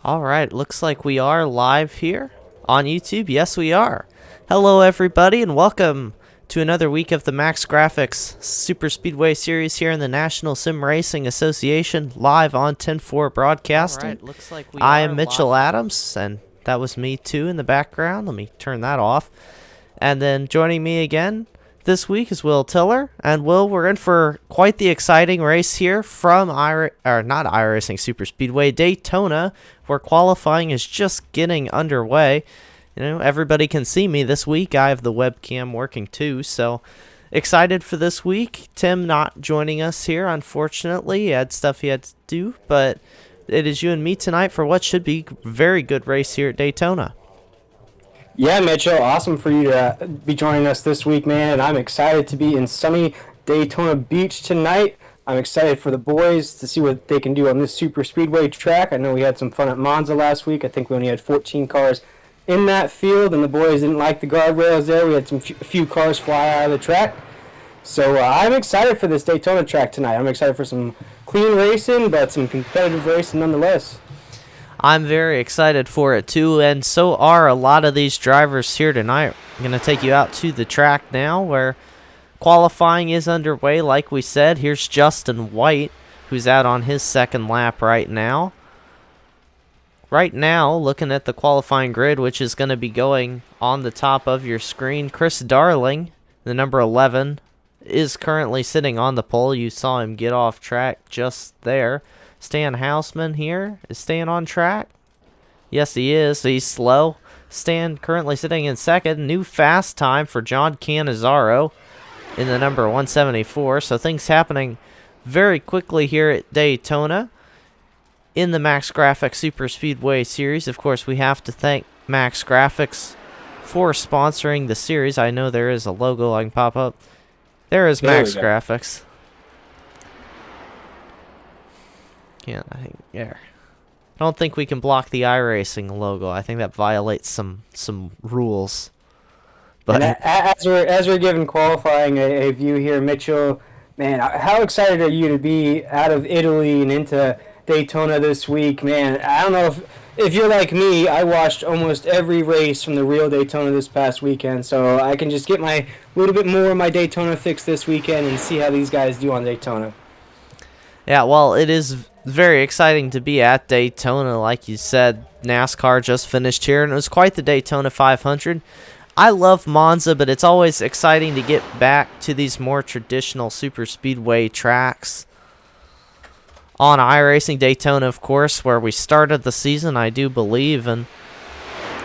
All right, looks like we are live here on YouTube. Yes, we are. Hello, everybody, and welcome to another week of the Max Graphix Superspeedway series here in the National Sim Racing Association, live on 10-4 broadcasting. All right, looks like we I are am Mitchell live. Adams, and that was me too in the background. Let me turn that off. And then joining me again this week is Will Tiller. And Will, we're in for quite the exciting race here from iRacing Superspeedway, Daytona, where qualifying is just getting underway. You know, everybody can see me this week. I have the webcam working too, so excited for this week. Tim not joining us here, unfortunately. He had stuff he had to do, but it is you and me tonight for what should be a very good race here at Daytona. Yeah, Mitchell, awesome for you to be joining us this week, man. And I'm excited to be in sunny Daytona Beach tonight. I'm excited for the boys to see what they can do on this super speedway track. I know we had some fun at Monza last week. I think we only had 14 cars in that field, and the boys didn't like the guardrails there. We had a few cars fly out of the track. So I'm excited for this Daytona track tonight. I'm excited for some clean racing, but some competitive racing nonetheless. I'm very excited for it too, and so are a lot of these drivers here tonight. I'm going to take you out to the track now where qualifying is underway. Like we said, here's Justin White, who's out on his second lap right now. Right now, looking at the qualifying grid, which is going to be going on the top of your screen, Chris Darling, the number 11, is currently sitting on the pole. You saw him get off track just there. Stan Houseman here is staying on track. Yes, he is. He's slow. Stan currently sitting in second. New fast time for John Cannizzaro in the number 174. So things happening very quickly here at Daytona in the Max Graphix Super Speedway series. Of course, we have to thank Max Graphix for sponsoring the series. I know there is a logo I can pop up. There is Max Graphix. Yeah, I think there. I don't think we can block the iRacing logo. I think that violates some rules. But and as we're giving qualifying a view here, Mitchell, man, how excited are you to be out of Italy and into Daytona this week, man? I don't know if you're like me. I watched almost every race from the real Daytona this past weekend, so I can just get my little bit more of my Daytona fix this weekend and see how these guys do on Daytona. Yeah, well, it is very exciting to be at Daytona. Like you said, NASCAR just finished here, and it was quite the Daytona 500. I love Monza, but it's always exciting to get back to these more traditional super speedway tracks. On iRacing Daytona, of course, where we started the season, I do believe, and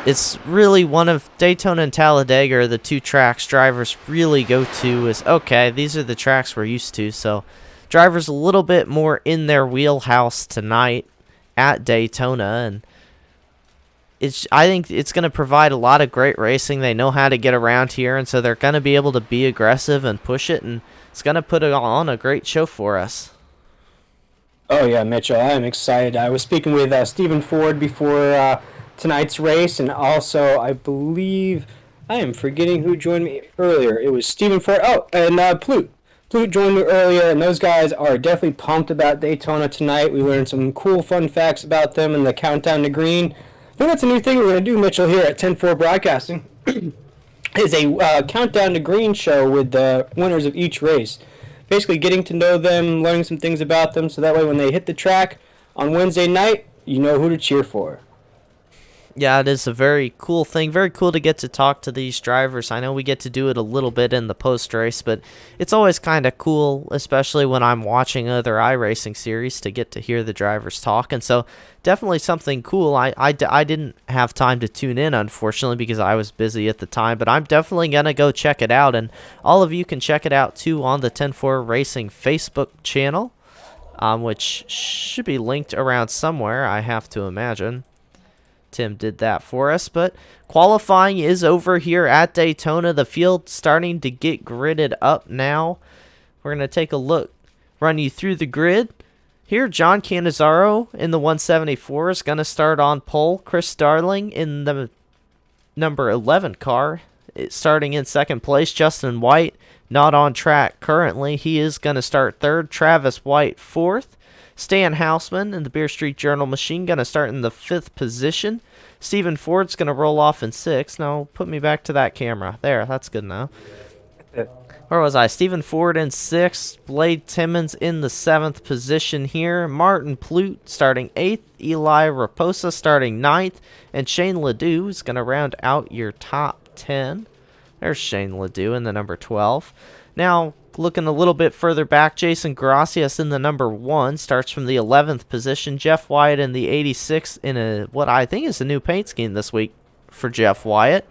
it's really one of Daytona and Talladega are the two tracks drivers really go to is, okay, these are the tracks we're used to, so drivers a little bit more in their wheelhouse tonight at Daytona, and I think it's going to provide a lot of great racing. They know how to get around here, and so they're going to be able to be aggressive and push it, and it's going to put on a great show for us. Oh yeah, Mitchell, I am excited. I was speaking with Stephen Ford before tonight's race, and also I believe I am forgetting who joined me earlier. It was Stephen Ford. Oh, and Plute. Plute joined me earlier, and those guys are definitely pumped about Daytona tonight. We learned some cool, fun facts about them in the Countdown to Green. I think that's a new thing we're going to do, Mitchell, here at 10-4 Broadcasting. Is a Countdown to Green show with the winners of each race. Basically getting to know them, learning some things about them, so that way when they hit the track on Wednesday night, you know who to cheer for. Yeah, it is a very cool thing. Very cool to get to talk to these drivers. I know we get to do it a little bit in the post-race, but it's always kind of cool, especially when I'm watching other iRacing series, to get to hear the drivers talk. And so definitely something cool. I didn't have time to tune in, unfortunately, because I was busy at the time, but I'm definitely going to go check it out. And all of you can check it out, too, on the 10-4 Racing Facebook channel, which should be linked around somewhere, I have to imagine. Tim did that for us, but qualifying is over here at Daytona. The field starting to get gridded up now. We're going to take a look, run you through the grid. Here, John Cannizzaro in the 174 is going to start on pole. Chris Darling in the number 11 car, starting in second place. Justin White not on track currently. He is going to start third. Travis White fourth. Stan Houseman in the Beer Street Journal machine going to start in the 5th position. Stephen Ford's going to roll off in 6th. Now, put me back to that camera. There, that's good now. Where was I? Stephen Ford in 6th. Blade Timmons in the 7th position here. Martin Plute starting 8th. Eli Raposa starting 9th. And Shane Ledoux is going to round out your top 10. There's Shane Ledoux in the number 12. Now, looking a little bit further back, Jason Gracias in the number 1 starts from the 11th position. Jeff Wyatt in the 86th in what I think is a new paint scheme this week for Jeff Wyatt.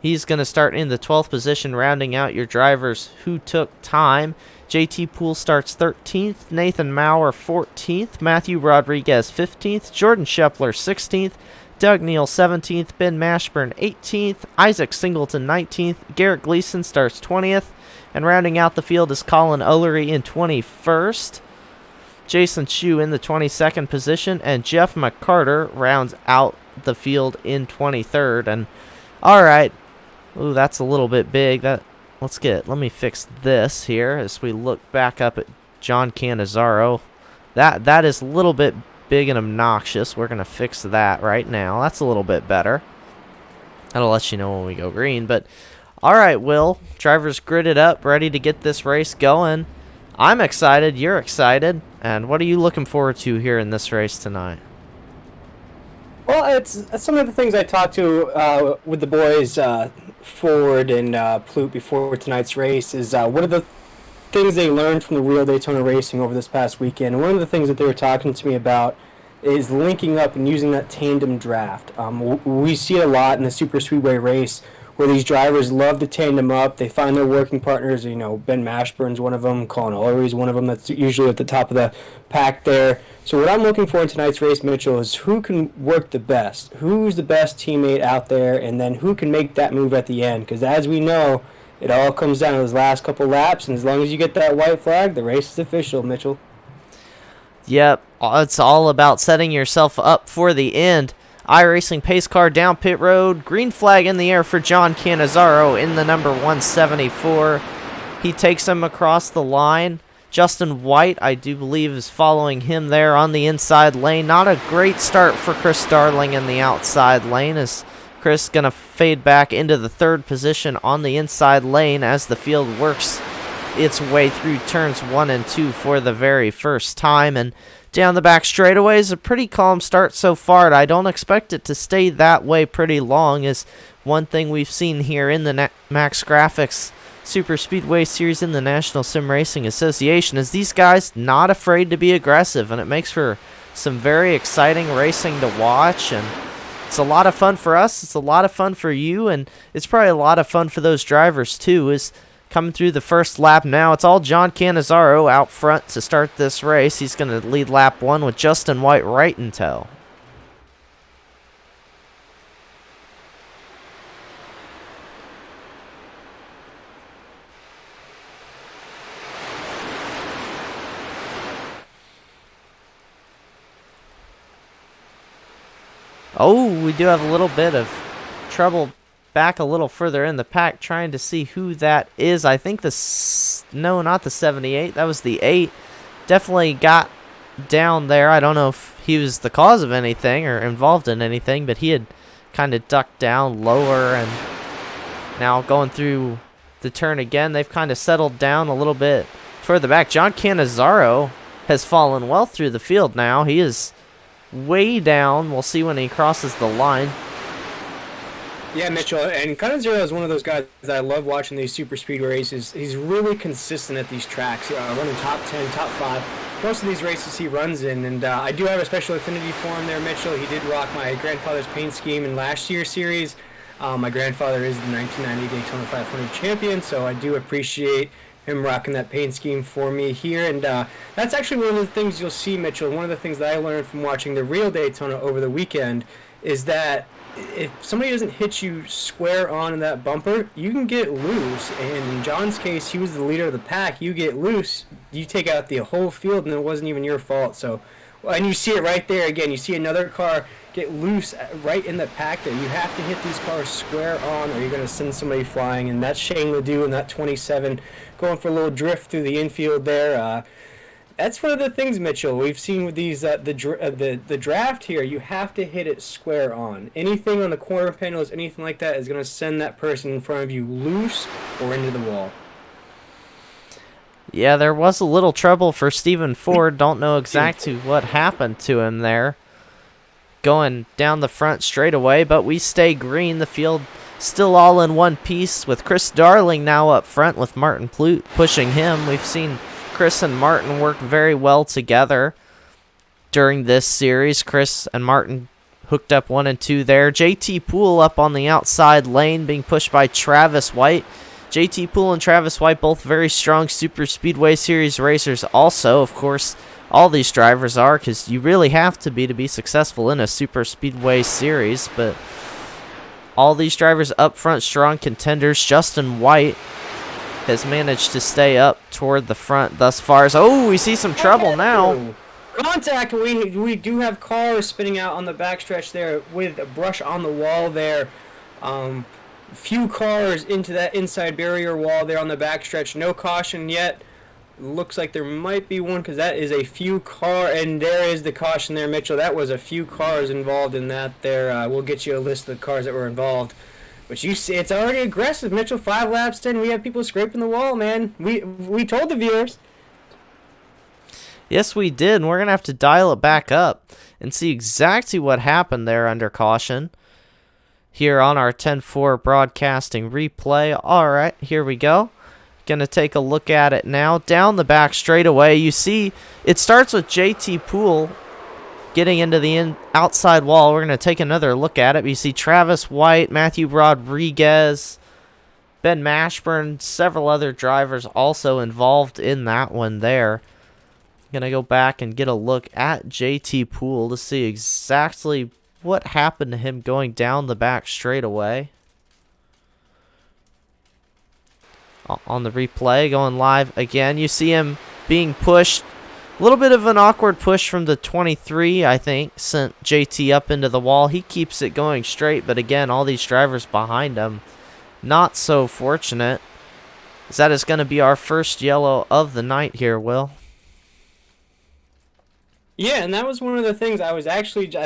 He's going to start in the 12th position, rounding out your drivers who took time. JT Poole starts 13th, Nathan Maurer 14th, Matthew Rodriguez 15th, Jordan Shepler 16th, Doug Neal 17th, Ben Mashburn 18th, Isaac Singleton 19th, Garrett Gleason starts 20th, and rounding out the field is Colin Eller in 21st. Jason Chu in the 22nd position, and Jeff McCarter rounds out the field in 23rd. And all right. Ooh, that's a little bit big. Let me fix this here as we look back up at John Cannizzaro. That is a little bit big and obnoxious. We're going to fix that right now. That's a little bit better. That'll let you know when we go green. But, all right, Will. Drivers gridded up, ready to get this race going. I'm excited. You're excited. And what are you looking forward to here in this race tonight? Well, it's some of the things I talked to with the boys, Ford and Plute before tonight's race is what are the things they learned from the real Daytona racing over this past weekend. And one of the things that they were talking to me about is linking up and using that tandem draft. We see it a lot in the Superspeedway race where these drivers love to tandem up. They find their working partners. You know, Ben Mashburn's one of them. Colin Eller is one of them. That's usually at the top of the pack there. So what I'm looking for in tonight's race, Mitchell, is who can work the best. Who's the best teammate out there, and then who can make that move at the end. Because as we know, it all comes down to those last couple laps, and as long as you get that white flag, the race is official, Mitchell. Yep, it's all about setting yourself up for the end. iRacing pace car down pit road. Green flag in the air for John Cannizzaro in the number 174. He takes him across the line. Justin White, I do believe, is following him there on the inside lane. Not a great start for Chris Starling in the outside lane, as Chris going to fade back into the 3rd position on the inside lane as the field works its way through turns 1 and 2 for the very first time. And down the back straightaway is a pretty calm start so far, and I don't expect it to stay that way pretty long, as one thing we've seen here in the Max Graphix Superspeedway Series in the National Sim Racing Association is these guys not afraid to be aggressive, and it makes for some very exciting racing to watch, and it's a lot of fun for us, it's a lot of fun for you, and it's probably a lot of fun for those drivers too, is coming through the first lap now. It's all John Cannizzaro out front to start this race. He's going to lead lap 1 with Justin White right in tow. Oh, we do have a little bit of trouble back a little further in the pack trying to see who that is. I think no, not the 78. That was the 8. Definitely got down there. I don't know if he was the cause of anything or involved in anything, but he had kind of ducked down lower, and now going through the turn again, they've kind of settled down a little bit toward the back. John Cannizzaro has fallen well through the field now. He is way down. We'll see when he crosses the line. Yeah, Mitchell, and Cannizzaro is one of those guys that I love watching these super speedway races. He's really consistent at these tracks, running top 10, top 5. Most of these races he runs in, and I do have a special affinity for him there, Mitchell. He did rock my grandfather's paint scheme in last year's series. My grandfather is the 1990 Daytona 500 champion, so I do appreciate him rocking that paint scheme for me here. And that's actually one of the things you'll see, Mitchell. One of the things that I learned from watching the real Daytona over the weekend is that if somebody doesn't hit you square on in that bumper, you can get loose. And in John's case, he was the leader of the pack. You get loose, you take out the whole field, and it wasn't even your fault. So, and you see it right there again. You see another car get loose right in the pack there. You have to hit these cars square on, or you're going to send somebody flying. And that's Shane Ledoux in that 27 going for a little drift through the infield there. That's one of the things, Mitchell. We've seen with these the draft here. You have to hit it square on. Anything on the corner panels, anything like that, is going to send that person in front of you loose or into the wall. Yeah, there was a little trouble for Stephen Ford. Don't know exactly what happened to him there, going down the front straightaway, but we stay green. The field still all in one piece with Chris Darling now up front with Martin Plute pushing him. We've seen Chris and Martin work very well together during this series. Chris and Martin hooked up 1 and 2 there. JT Poole up on the outside lane being pushed by Travis White. JT Poole and Travis White, both very strong Super Speedway Series racers also. Of course, all these drivers are, because you really have to be successful in a Super Speedway Series. But all these drivers up front, strong contenders. Justin White has managed to stay up toward the front thus far. Oh, we see some trouble now. Contact. We do have cars spinning out on the backstretch there with a brush on the wall there. Few cars into that inside barrier wall there on the backstretch. No caution yet. Looks like there might be one, because that is a few car, and there is the caution there, Mitchell. That was a few cars involved in that there. We'll get you a list of the cars that were involved. But you see, it's already aggressive, Mitchell. 5 laps in, we have people scraping the wall, man. We told the viewers. Yes, we did, and we're going to have to dial it back up and see exactly what happened there under caution here on our 10-4 broadcasting replay. All right, here we go. Going to take a look at it now. Down the back straightaway, you see it starts with JT Poole getting into the outside wall. We're going to take another look at it. You see Travis White, Matthew Rodriguez, Ben Mashburn, several other drivers also involved in that one there. Going to go back and get a look at JT Poole to see exactly what happened to him going down the back straightaway. On the replay, going live again, you see him being pushed. A little bit of an awkward push from the 23, I think, sent JT up into the wall. He keeps it going straight, but again, all these drivers behind him, not so fortunate. That is going to be our first yellow of the night here, Will. Yeah, and that was one of the things I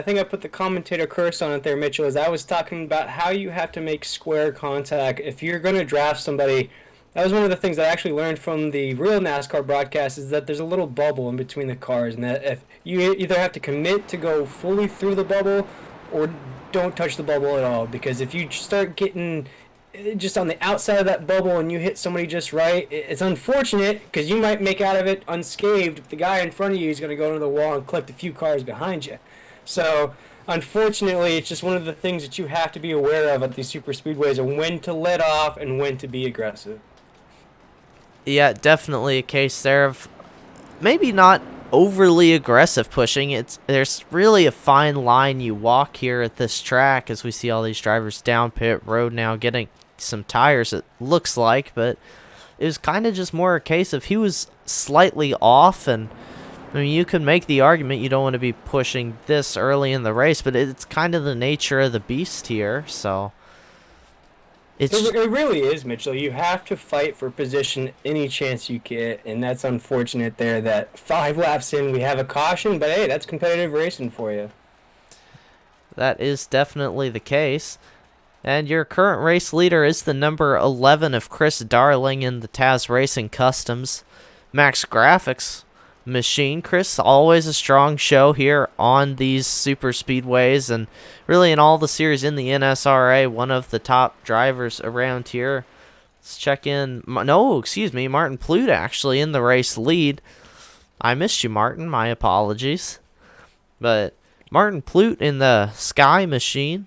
think I put the commentator curse on it there, Mitchell, as I was talking about how you have to make square contact if you're going to draft somebody. That was one of the things I actually learned from the real NASCAR broadcast, is that there's a little bubble in between the cars, and that if you either have to commit to go fully through the bubble or don't touch the bubble at all, because if you start getting just on the outside of that bubble and you hit somebody just right, it's unfortunate because you might make out of it unscathed. The guy in front of you is going to go into the wall and collect a few cars behind you. So unfortunately, it's just one of the things that you have to be aware of at these super speedways, and when to let off and when to be aggressive. Yeah, definitely a case there of maybe not overly aggressive pushing. There's really a fine line you walk here at this track, as we see all these drivers down pit road now getting some tires, it looks like, but it was kind of just more a case of he was slightly off. And I mean, you can make the argument you don't want to be pushing this early in the race, but it's kind of the nature of the beast here. So it really is, Mitchell. You have to fight for position any chance you get, and that's unfortunate there that 5 laps in we have a caution, but hey, that's competitive racing for you. That is definitely the case. And your current race leader is the number 11 of Chris Darling in the Taz Racing Customs Max Graphix machine. Chris, always a strong show here on these super speedways, and really in all the series in the NSRA, one of the top drivers around here. Let's check in. Martin Plute actually in the race lead. I missed you, Martin. My apologies. But Martin Plute in the Sky machine.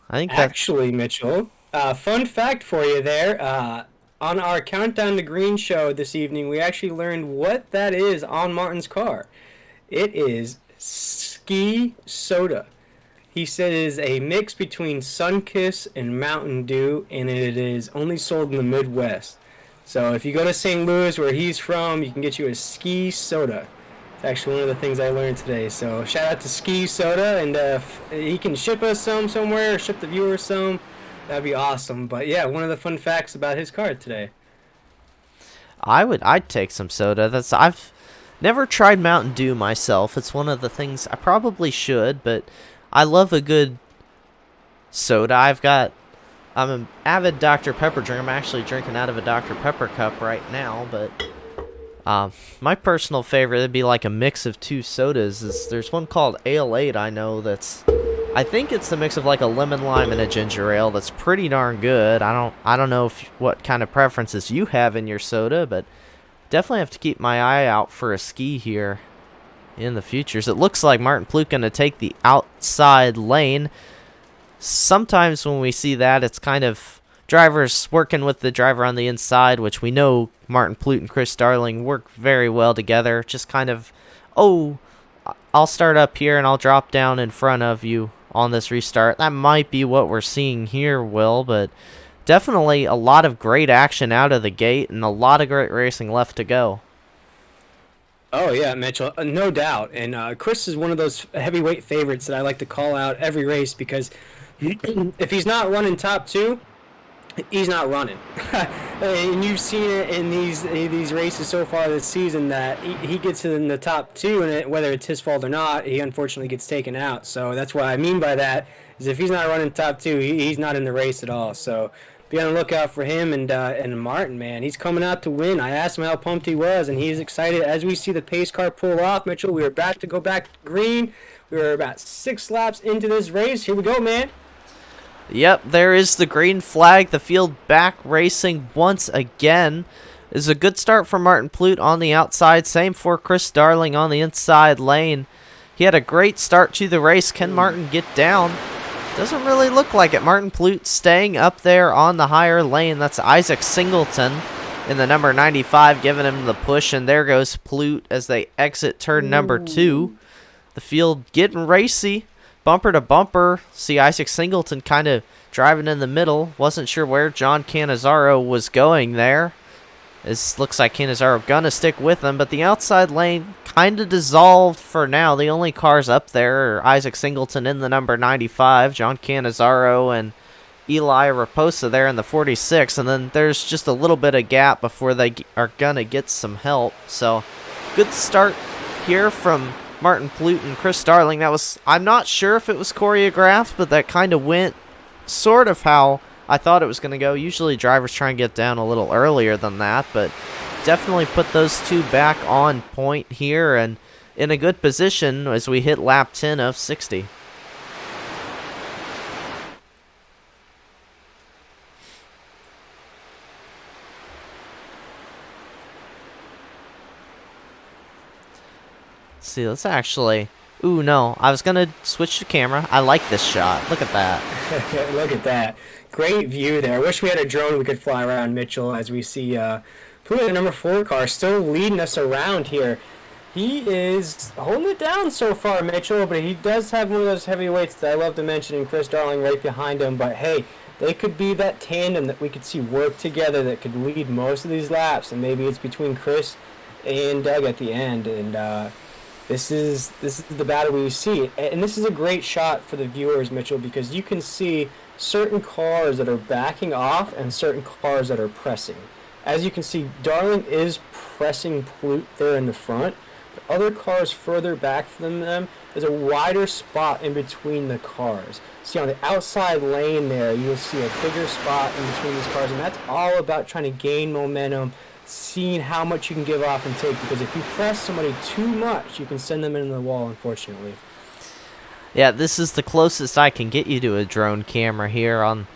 I think actually, Mitchell, fun fact for you there. On our Countdown to Green show this evening, we actually learned what that is on Martin's car. It is ski soda. He said it is a mix between Sunkiss and Mountain Dew, and it is only sold in the Midwest. So if you go to St. Louis, where he's from, you can get you a ski soda. It's actually one of the things I learned today. So shout out to Ski Soda, and if he can ship us some somewhere, or ship the viewers some, that'd be awesome. But yeah, one of the fun facts about his car today. I'd take some soda. Never tried Mountain Dew myself. It's one of the things I probably should, but I love a good soda. I'm an avid Dr. Pepper drinker. I'm actually drinking out of a Dr. Pepper cup right now, but my personal favorite would be like a mix of two sodas. There's one called Ale 8 I know I think it's a mix of like a lemon lime and a ginger ale that's pretty darn good. I don't know what kind of preferences you have in your soda, but definitely have to keep my eye out for a ski here in the futures. It looks like Martin Plute going to take the outside lane. Sometimes when we see that, it's kind of drivers working with the driver on the inside, which we know Martin Plute and Chris Darling work very well together. Just kind of, oh, I'll start up here and I'll drop down in front of you on this restart. That might be what we're seeing here, Will, but definitely a lot of great action out of the gate and a lot of great racing left to go. Oh, yeah, Mitchell, no doubt. And Chris is one of those heavyweight favorites that I like to call out every race because if he's not running top two, he's not running. And you've seen it in these races so far this season that he gets in the top two, and whether it's his fault or not, he unfortunately gets taken out. So that's what I mean by that, is if he's not running top two, he's not in the race at all. So be on the lookout for him. And Martin, man, he's coming out to win. I asked him how pumped he was, and he's excited. As we see the pace car pull off, Mitchell, we are about to go back green. We are about 6 laps into this race. Here we go, man. Yep, there is the green flag. The field back racing once again. Is a good start for Martin Plute on the outside. Same for Chris Darling on the inside lane. He had a great start to the race. Can Martin get down? Doesn't really look like it. Martin Plute staying up there on the higher lane. That's Isaac Singleton in the number 95 giving him the push. And there goes Plute as they exit turn number 2. The field getting racy. Bumper to bumper. See Isaac Singleton kind of driving in the middle. Wasn't sure where John Cannizzaro was going there. This looks like Cannizzaro gonna stick with him, but the outside lane kind of dissolved for now. The only cars up there are Isaac Singleton in the number 95, John Cannizzaro and Eli Raposa there in the 46, and then there's just a little bit of gap before they are gonna get some help. So good start here from Martin Plute and Chris Darling. I'm not sure if it was choreographed, but that kind of went sort of how I thought it was going to go. Usually drivers try and get down a little earlier than that, but definitely put those two back on point here and in a good position as we hit lap 10 of 60. See, let's actually... Ooh, no. I was going to switch the camera. I like this shot. Look at that. Look at that. Great view there. I wish we had a drone we could fly around Mitchell as we see the number 4 car still leading us around here. He is holding it down so far, Mitchell, but he does have one of those heavyweights that I love to mention in Chris Darling right behind him. But, hey, they could be that tandem that we could see work together that could lead most of these laps. And maybe it's between Chris and Doug at the end. And this is the battle we see. And this is a great shot for the viewers, Mitchell, because you can see certain cars that are backing off and certain cars that are pressing. As you can see, Darling is pressing Plute there in the front. But other cars further back from them, there's a wider spot in between the cars. See, on the outside lane there, you'll see a bigger spot in between these cars, and that's all about trying to gain momentum, seeing how much you can give off and take, because if you press somebody too much, you can send them into the wall, unfortunately. Yeah, this is the closest I can get you to a drone camera here on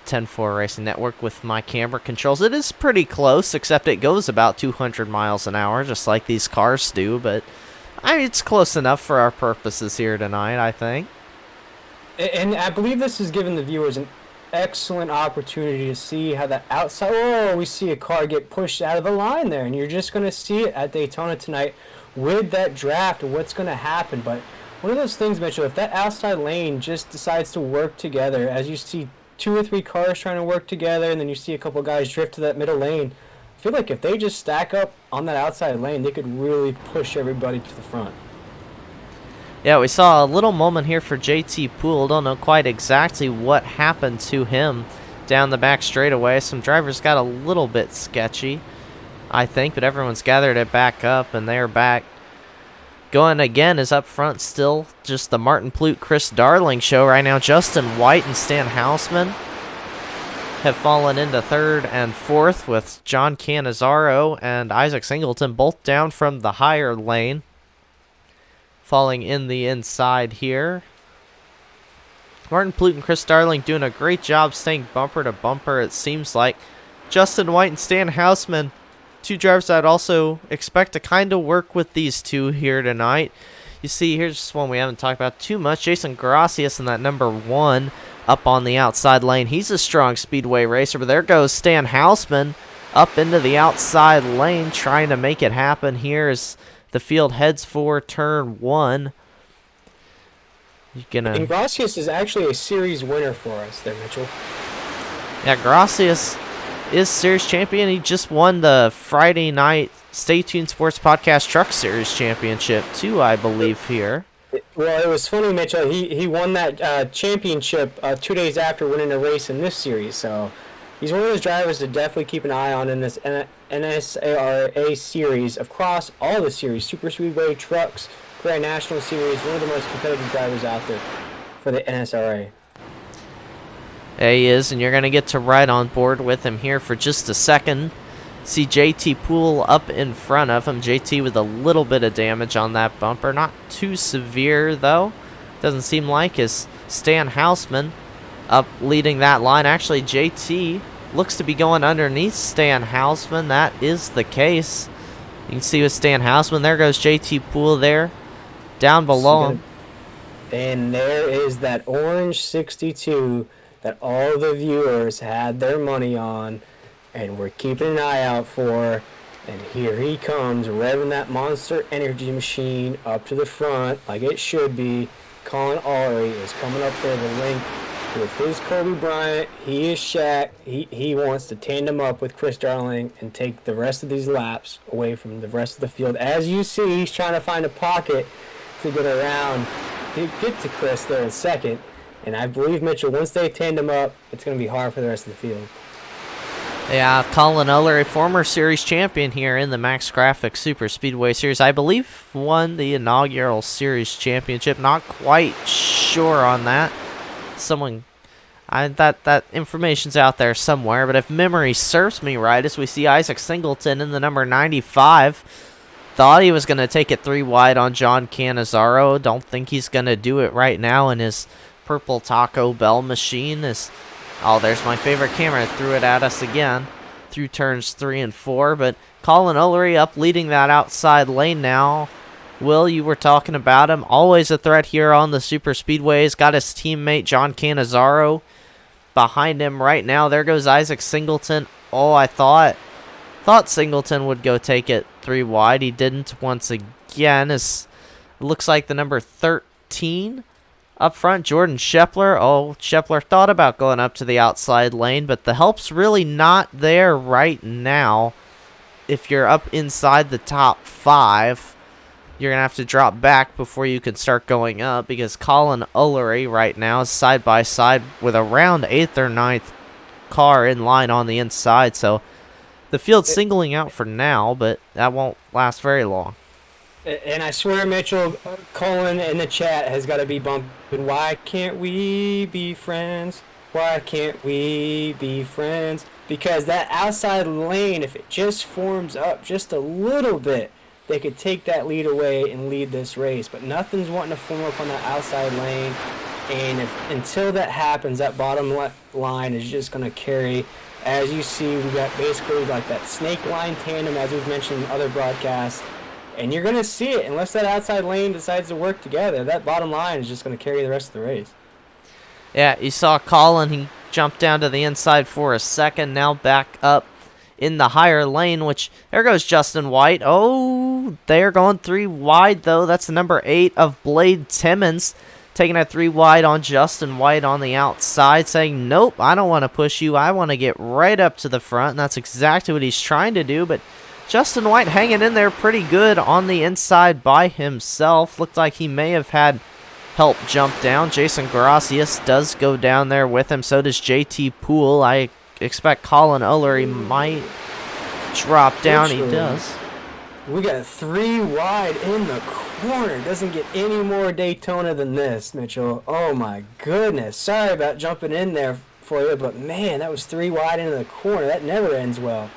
10-4 Racing Network with my camera controls. It is pretty close, except it goes about 200 miles an hour, just like these cars do, but I mean, it's close enough for our purposes here tonight, I think. And I believe this has given the viewers an excellent opportunity to see how the outside... Oh, we see a car get pushed out of the line there, and you're just going to see it at Daytona tonight with that draft of what's going to happen. But one of those things, Mitchell, if that outside lane just decides to work together, as you see 2 or 3 cars trying to work together, and then you see a couple guys drift to that middle lane, I feel like if they just stack up on that outside lane, they could really push everybody to the front. Yeah, we saw a little moment here for JT Poole. Don't know quite exactly what happened to him down the back straightaway. Some drivers got a little bit sketchy, I think, but everyone's gathered it back up, and they're back Going again is up front still just the Martin Plute, Chris Darling show right now. Justin White and Stan Houseman have fallen into third and fourth, with John Cannizzaro and Isaac Singleton both down from the higher lane, falling in the inside here. Martin Plute and Chris Darling doing a great job staying bumper to bumper, it seems like. Justin White and Stan Houseman, two drivers I'd also expect to kind of work with these two here tonight. You see, here's one we haven't talked about too much. Jason Gracias in that number 1 up on the outside lane. He's a strong speedway racer, but there goes Stan Houseman up into the outside lane trying to make it happen here as the field heads for turn 1. And Gracias is actually a series winner for us there, Mitchell. Yeah, Gracias is series champion. He just won the Friday night Stay Tuned Sports Podcast Truck Series Championship too, I believe, here. Well, it was funny, Mitchell. He won that championship 2 days after winning a race in this series. So he's one of those drivers to definitely keep an eye on in this NSRA series across all the series. Superspeedway, trucks, Grand National Series. One of the most competitive drivers out there for the NSRA. Yeah, he is, and you're going to get to ride on board with him here for just a second. See JT Poole up in front of him. JT with a little bit of damage on that bumper. Not too severe, though. Doesn't seem like. Is Stan Houseman up leading that line. Actually, JT looks to be going underneath Stan Houseman. That is the case. You can see with Stan Houseman. There goes JT Poole there. Down below him. And there is that orange 62 that all the viewers had their money on. And we're keeping an eye out for, and here he comes, revving that Monster Energy machine up to the front, like it should be. Colin Eller is coming up there to link with his Kobe Bryant. He is Shaq. He wants to tandem up with Chris Darling and take the rest of these laps away from the rest of the field. As you see, he's trying to find a pocket to get around, to get to Chris there in second. And I believe, Mitchell, once they tandem up, it's going to be hard for the rest of the field. Yeah, Colin Eller, a former series champion here in the Max Graphix Super Speedway Series. I believe won the inaugural series championship. Not quite sure on that. That information's out there somewhere. But if memory serves me right, as we see Isaac Singleton in the number 95, thought he was going to take it 3 wide on John Cannizzaro. Don't think he's going to do it right now in his purple Taco Bell machine. Oh, there's my favorite camera. It threw it at us again through turns 3 and 4. But Colin Eller up leading that outside lane now. Will, you were talking about him. Always a threat here on the Super Speedways. Got his teammate John Cannizzaro behind him right now. There goes Isaac Singleton. Oh, I thought Singleton would go take it 3 wide. He didn't once again. It looks like the number 13 up front, Jordan Scheffler. Oh, Scheffler thought about going up to the outside lane, but the help's really not there right now. If you're up inside the top 5, you're going to have to drop back before you can start going up, because Colin Eller right now is side by side with around 8th or 9th car in line on the inside. So the field's singling out for now, but that won't last very long. And I swear, Mitchell, Colin in the chat has got to be bumping, why can't we be friends? Why can't we be friends? Because that outside lane, if it just forms up just a little bit, they could take that lead away and lead this race. But nothing's wanting to form up on that outside lane. And until that happens, that bottom line is just going to carry. As you see, we got basically like that snake line tandem, as we've mentioned in other broadcasts. And you're going to see it unless that outside lane decides to work together. That bottom line is just going to carry the rest of the race. Yeah, you saw Colin. He jumped down to the inside for a second. Now back up in the higher lane, which there goes Justin White. Oh, they're going 3 wide, though. That's the number 8 of Blade Timmons, taking a 3 wide on Justin White on the outside, saying, nope, I don't want to push you. I want to get right up to the front. And that's exactly what he's trying to do, but Justin White hanging in there pretty good on the inside by himself. Looked like he may have had help jump down. Jason Gracias does go down there with him. So does JT Poole. I expect Colin Eller might drop down. He does. We got 3 wide in the corner doesn't get any more Daytona than this, Mitchell. Oh my goodness. Sorry about jumping in there for you, but man, that was 3 wide into the corner. That never ends well.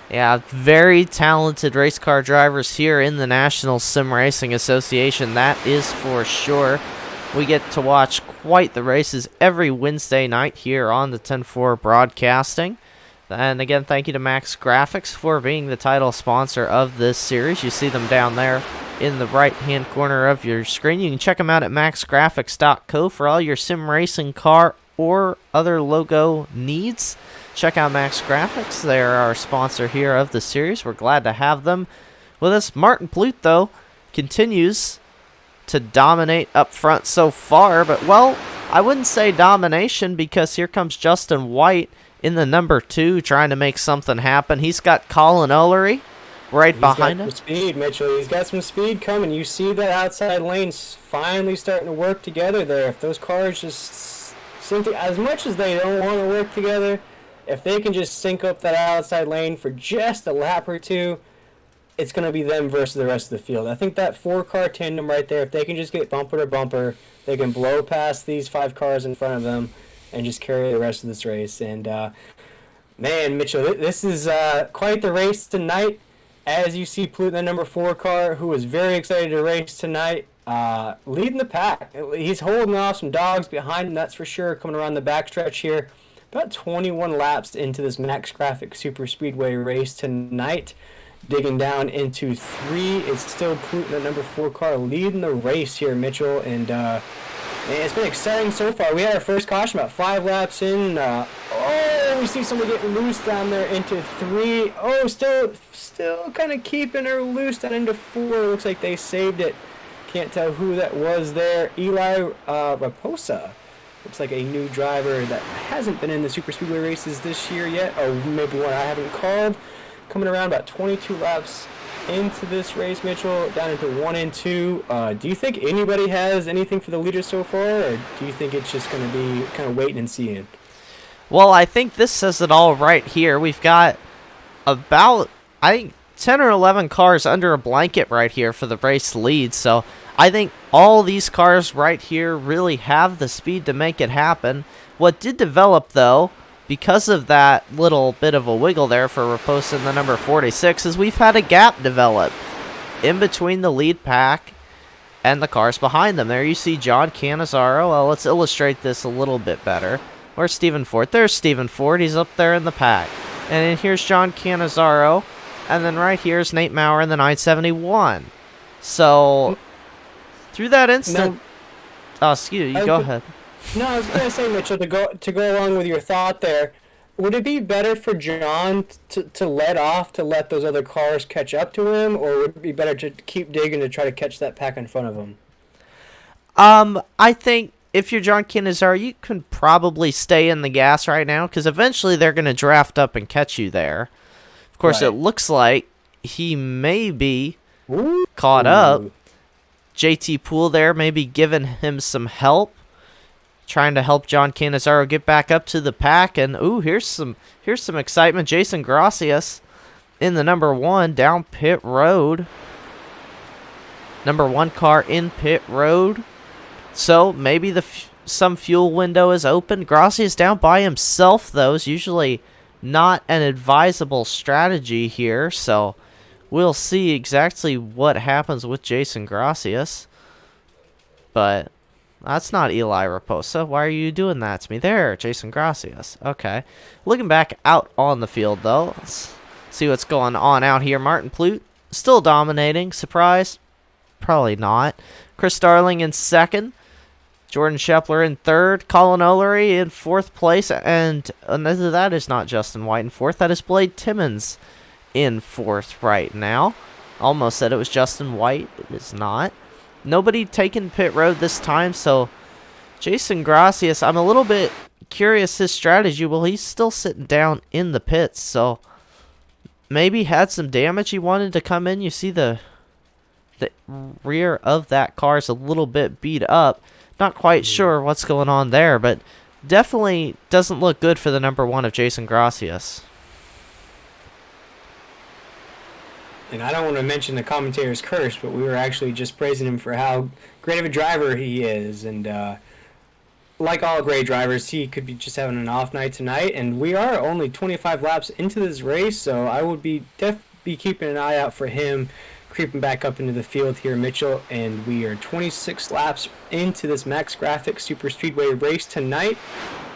Yeah, very talented race car drivers here in the National Sim Racing Association, that is for sure. We get to watch quite the races every Wednesday night here on the 10-4 Broadcasting. And again, thank you to Max Graphix for being the title sponsor of this series. You see them down there in the right-hand corner of your screen. You can check them out at maxgraphics.co for all your sim racing car or other logo needs. Check out Max Graphix. They are our sponsor here of the series. We're glad to have them with us. Martin Plute, though, continues to dominate up front so far. But, well, I wouldn't say domination because here comes Justin White in the number 2 trying to make something happen. He's got Colin Eller right behind him. He's got some speed, Mitchell. He's got some speed coming. You see that outside lane finally starting to work together there. If those cars just sync, as much as they don't want to work together, if they can just sync up that outside lane for just a lap or two, it's going to be them versus the rest of the field. I think that 4-car tandem right there, if they can just get bumper to bumper, they can blow past these 5 cars in front of them and just carry the rest of this race. And, man, Mitchell, this is quite the race tonight. As you see, Plute, the number 4 car, who is very excited to race tonight, leading the pack. He's holding off some dogs behind him, that's for sure, coming around the backstretch here. About 21 laps into this Max Graphix Superspeedway race tonight. Digging down into 3, it's still Plute, the number 4 car, leading the race here, Mitchell. And it's been exciting so far. We had our first caution about 5 laps in. We see somebody getting loose down there into 3. Oh, still kind of keeping her loose down into 4. Looks like they saved it. Can't tell who that was there. Eli Raposa. Looks like a new driver that hasn't been in the Superspeedway races this year yet, or maybe one I haven't called. Coming around about 22 laps into this race, Mitchell, down into 1 and 2. Do you think anybody has anything for the leaders so far, or do you think it's just going to be kind of waiting and seeing? Well, I think this says it all right here. We've got about, I think, 10 or 11 cars under a blanket right here for the race lead, so I think all these cars right here really have the speed to make it happen. What did develop, though, because of that little bit of a wiggle there for Raposa in the number 46, is we've had a gap develop in between the lead pack and the cars behind them. There you see John Cannizzaro. Well, let's illustrate this a little bit better. Where's Stephen Ford? There's Stephen Ford. He's up there in the pack. And then here's John Cannizzaro. And then right here is Nate Maurer in the 971. So, through that instant... excuse me, go ahead. No, I was going to say, Mitchell, to go along with your thought there, would it be better for John to let off, to let those other cars catch up to him, or would it be better to keep digging to try to catch that pack in front of him? I think if you're John Cannizzaro, you can probably stay in the gas right now, because eventually they're going to draft up and catch you there. Of course, It looks like he may be caught up. JT Poole there maybe giving him some help, trying to help John Cannizzaro get back up to the pack. And here's some excitement. Jason Gracias in the number 1 down pit road. Number 1 car in pit road. So maybe some fuel window is open. Gracias down by himself, though, is usually not an advisable strategy here. So we'll see exactly what happens with Jason Gracias. But that's not Eli Raposa. Why are you doing that to me? There, Jason Gracias. Okay. Looking back out on the field, though. Let's see what's going on out here. Martin Plute still dominating. Surprise? Probably not. Chris Starling in 2nd. Jordan Scheffler in 3rd. Colin Eller in 4th place. And that is not Justin White in 4th. That is Blade Timmons in 4th right now. Almost said it was Justin White. It is not. Nobody taking pit road this time, so Jason Gracias, I'm a little bit curious his strategy. Well, he's still sitting down in the pits, so maybe had some damage he wanted to come in. You see the rear of that car is a little bit beat up. Not quite sure what's going on there, but definitely doesn't look good for the number 1 of Jason Gracias. And I don't want to mention the commentator's curse, but we were actually just praising him for how great of a driver he is. And like all great drivers, he could be just having an off night tonight. And we are only 25 laps into this race, so I would be definitely keeping an eye out for him creeping back up into the field here, Mitchell. And we are 26 laps into this Max Graphix Superspeedway race tonight.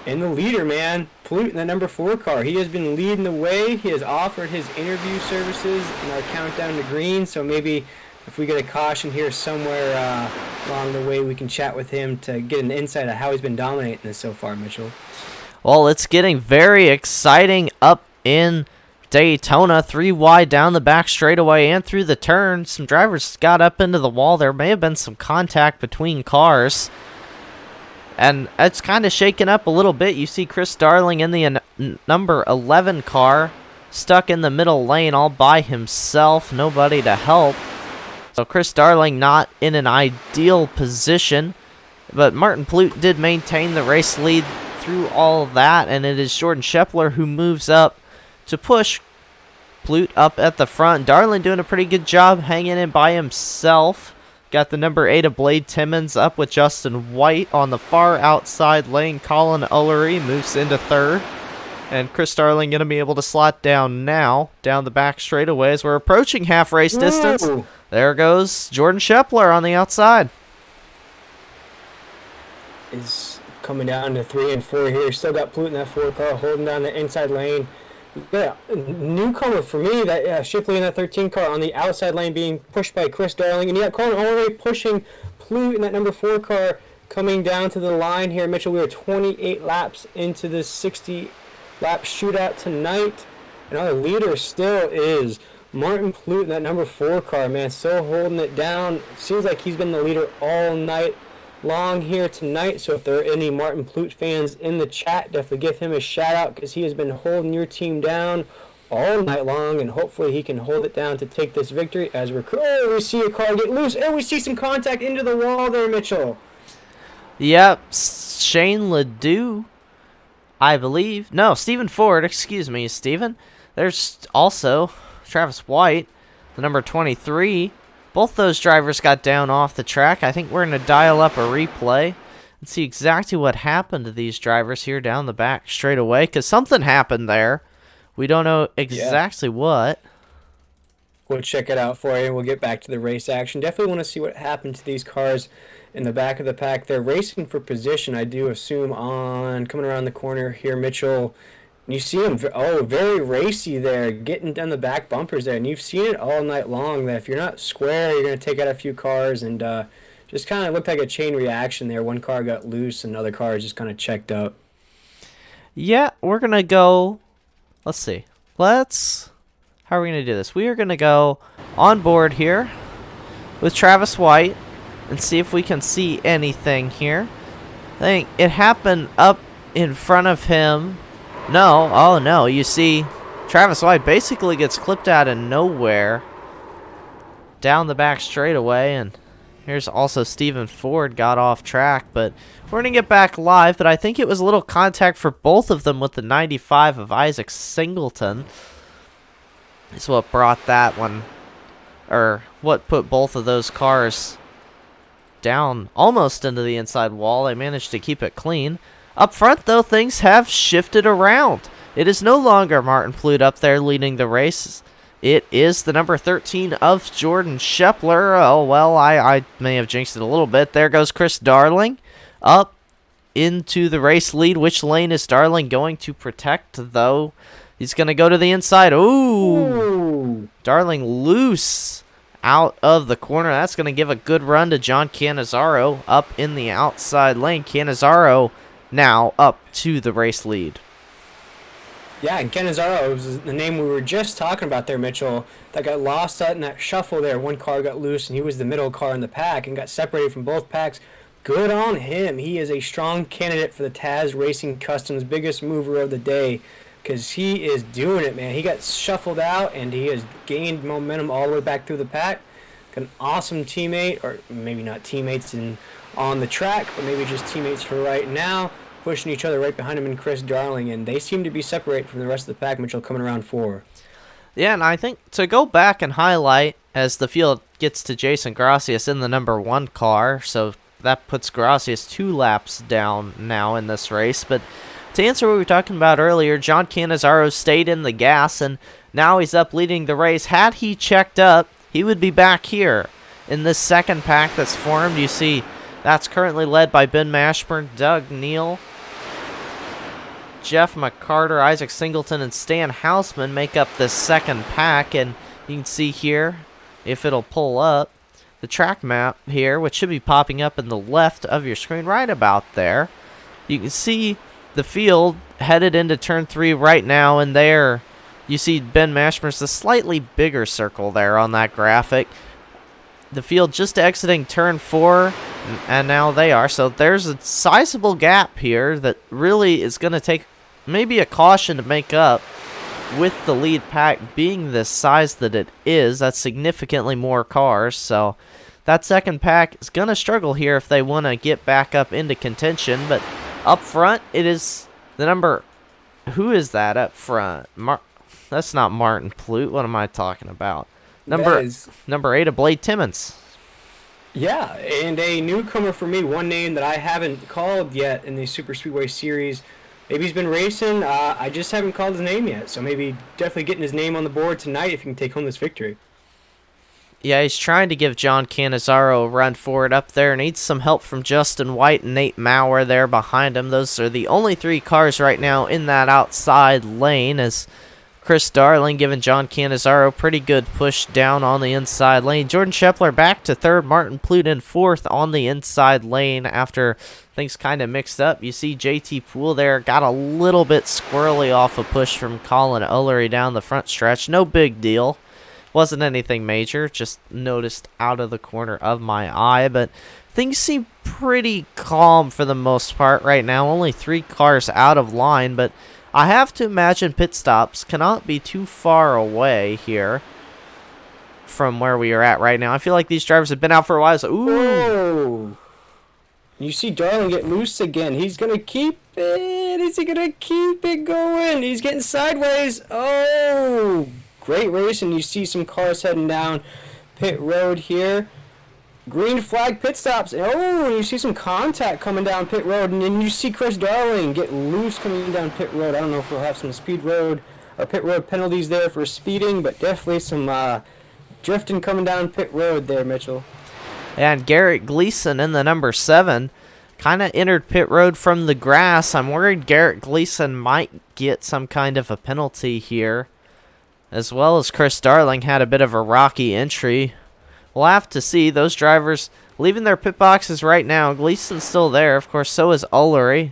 And the leader, man, Plute in the number 4 car. He has been leading the way. He has offered his interview services in our countdown to green. So maybe if we get a caution here somewhere along the way, we can chat with him to get an insight of how he's been dominating this so far, Mitchell. Well, it's getting very exciting up in Daytona. 3 wide down the back straightaway and through the turn. Some drivers got up into the wall. There may have been some contact between cars. And it's kind of shaken up a little bit. You see Chris Darling in the number 11 car stuck in the middle lane all by himself. Nobody to help. So Chris Darling not in an ideal position. But Martin Plute did maintain the race lead through all of that. And it is Jordan Scheffler who moves up to push Plute up at the front. Darling doing a pretty good job hanging in by himself. Got the number 8 of Blade Timmons up with Justin White on the far outside lane. Colin Eller moves into 3rd. And Chris Darling going to be able to slot down now, down the back straightaway as we're approaching half race distance. Whoa. There goes Jordan Scheffler on the outside. Is coming down to 3 and 4 here. Still got Plute in that 4 car holding down the inside lane. Yeah, newcomer for me, that Shipley in that 13 car on the outside lane being pushed by Chris Darling. And you got Colin Eller pushing Plute in that number 4 car coming down to the line here. Mitchell, we are 28 laps into this 60-lap shootout tonight. And our leader still is Martin Plute in that number 4 car, man. Still holding it down. Seems like he's been the leader all night long here tonight. So if there are any Martin Plute fans in the chat, definitely give him a shout out because he has been holding your team down all night long, and hopefully he can hold it down to take this victory as we see a car get loose, and we see some contact into the wall there, Mitchell. Yep, Shane Ledoux, I believe. No, Stephen Ford, excuse me, Stephen. There's also Travis White, the number 23. Both those drivers got down off the track. I think we're going to dial up a replay and see exactly what happened to these drivers here down the back straight away, because something happened there. We don't know exactly what. We'll check it out for you. We'll get back to the race action. Definitely want to see what happened to these cars in the back of the pack. They're racing for position, I do assume, on coming around the corner here, Mitchell. You see them, very racy there, getting down the back bumpers there. And you've seen it all night long that if you're not square, you're going to take out a few cars. And just kind of looked like a chain reaction there. One car got loose, and another car just kind of checked up. Yeah, we're going to go. Let's see. How are we going to do this? We are going to go on board here with Travis White and see if we can see anything here. I think it happened up in front of him. No, oh no, you see Travis White basically gets clipped out of nowhere down the back straightaway, and here's also Stephen Ford got off track, but we're going to get back live, but I think it was a little contact for both of them with the 95 of Isaac Singleton. Is what brought that one, or what put both of those cars down almost into the inside wall. They managed to keep it clean. Up front, though, things have shifted around. It is no longer Martin Plute up there leading the race. It is the number 13 of Jordan Scheffler. Oh, well, I may have jinxed it a little bit. There goes Chris Darling up into the race lead. Which lane is Darling going to protect, though? He's going to go to the inside. Ooh. Darling loose out of the corner. That's going to give a good run to John Cannizzaro up in the outside lane. Cannizzaro now up to the race lead. Yeah, and Cannizzaro was the name we were just talking about there, Mitchell, that got lost out in that shuffle there. One car got loose, and he was the middle car in the pack and got separated from both packs. Good on him. He is a strong candidate for the Taz Racing Customs biggest mover of the day, because he is doing it, man. He got shuffled out, and he has gained momentum all the way back through the pack. Got an awesome teammate, or maybe not teammates on the track, but maybe just teammates for right now, pushing each other right behind him and Chris Darling, and they seem to be separated from the rest of the pack, Mitchell, coming around 4. Yeah, and I think to go back and highlight as the field gets to Jason Gracias in the number 1 car, so that puts Gracias 2 laps down now in this race. But to answer what we were talking about earlier, John Cannizzaro stayed in the gas, and now he's up leading the race. Had he checked up, he would be back here in this second pack that's formed. You see that's currently led by Ben Mashburn, Doug Neal, Jeff McCarter, Isaac Singleton, and Stan Hausman make up this second pack. And you can see here, if it'll pull up, the track map here, which should be popping up in the left of your screen right about there. You can see the field headed into turn 3 right now, and there you see Ben Mashburn's a slightly bigger circle there on that graphic. The field just exiting turn 4, and now they are. So there's a sizable gap here that really is going to take maybe a caution to make up with the lead pack being this size that it is. That's significantly more cars. So that second pack is going to struggle here if they want to get back up into contention. But up front, it is the number... Who is that up front? That's not Martin Plute. What am I talking about? Number 8 of Blade Timmons. Yeah, and a newcomer for me, one name that I haven't called yet in the Superspeedway series. Maybe he's been racing. I just haven't called his name yet, so maybe definitely getting his name on the board tonight if he can take home this victory. Yeah, he's trying to give John Cannizzaro a run for it up there. Needs some help from Justin White and Nate Maurer there behind him. Those are the only 3 cars right now in that outside lane, as Chris Darling giving John Cannizzaro pretty good push down on the inside lane. Jordan Scheffler back to 3rd. Martin Plute in 4th on the inside lane after things kind of mixed up. You see JT Poole there got a little bit squirrely off a push from Colin Eller down the front stretch. No big deal. Wasn't anything major. Just noticed out of the corner of my eye. But things seem pretty calm for the most part right now. Only 3 cars out of line, but I have to imagine pit stops cannot be too far away here from where we are at right now. I feel like these drivers have been out for a while. So, ooh. Whoa. You see Darling get loose again. He's going to keep it. Is he going to keep it going? He's getting sideways. Oh, great race. And you see some cars heading down pit road here. Green flag pit stops. Oh, and you see some contact coming down pit road. And then you see Chris Darling get loose coming down pit road. I don't know if we'll have some speed road or pit road penalties there for speeding, but definitely some drifting coming down pit road there, Mitchell. And Garrett Gleason in the number 7 kind of entered pit road from the grass. I'm worried Garrett Gleason might get some kind of a penalty here, as well as Chris Darling had a bit of a rocky entry. We'll have to see. Those drivers leaving their pit boxes right now. Gleason's still there. Of course, so is Ullery.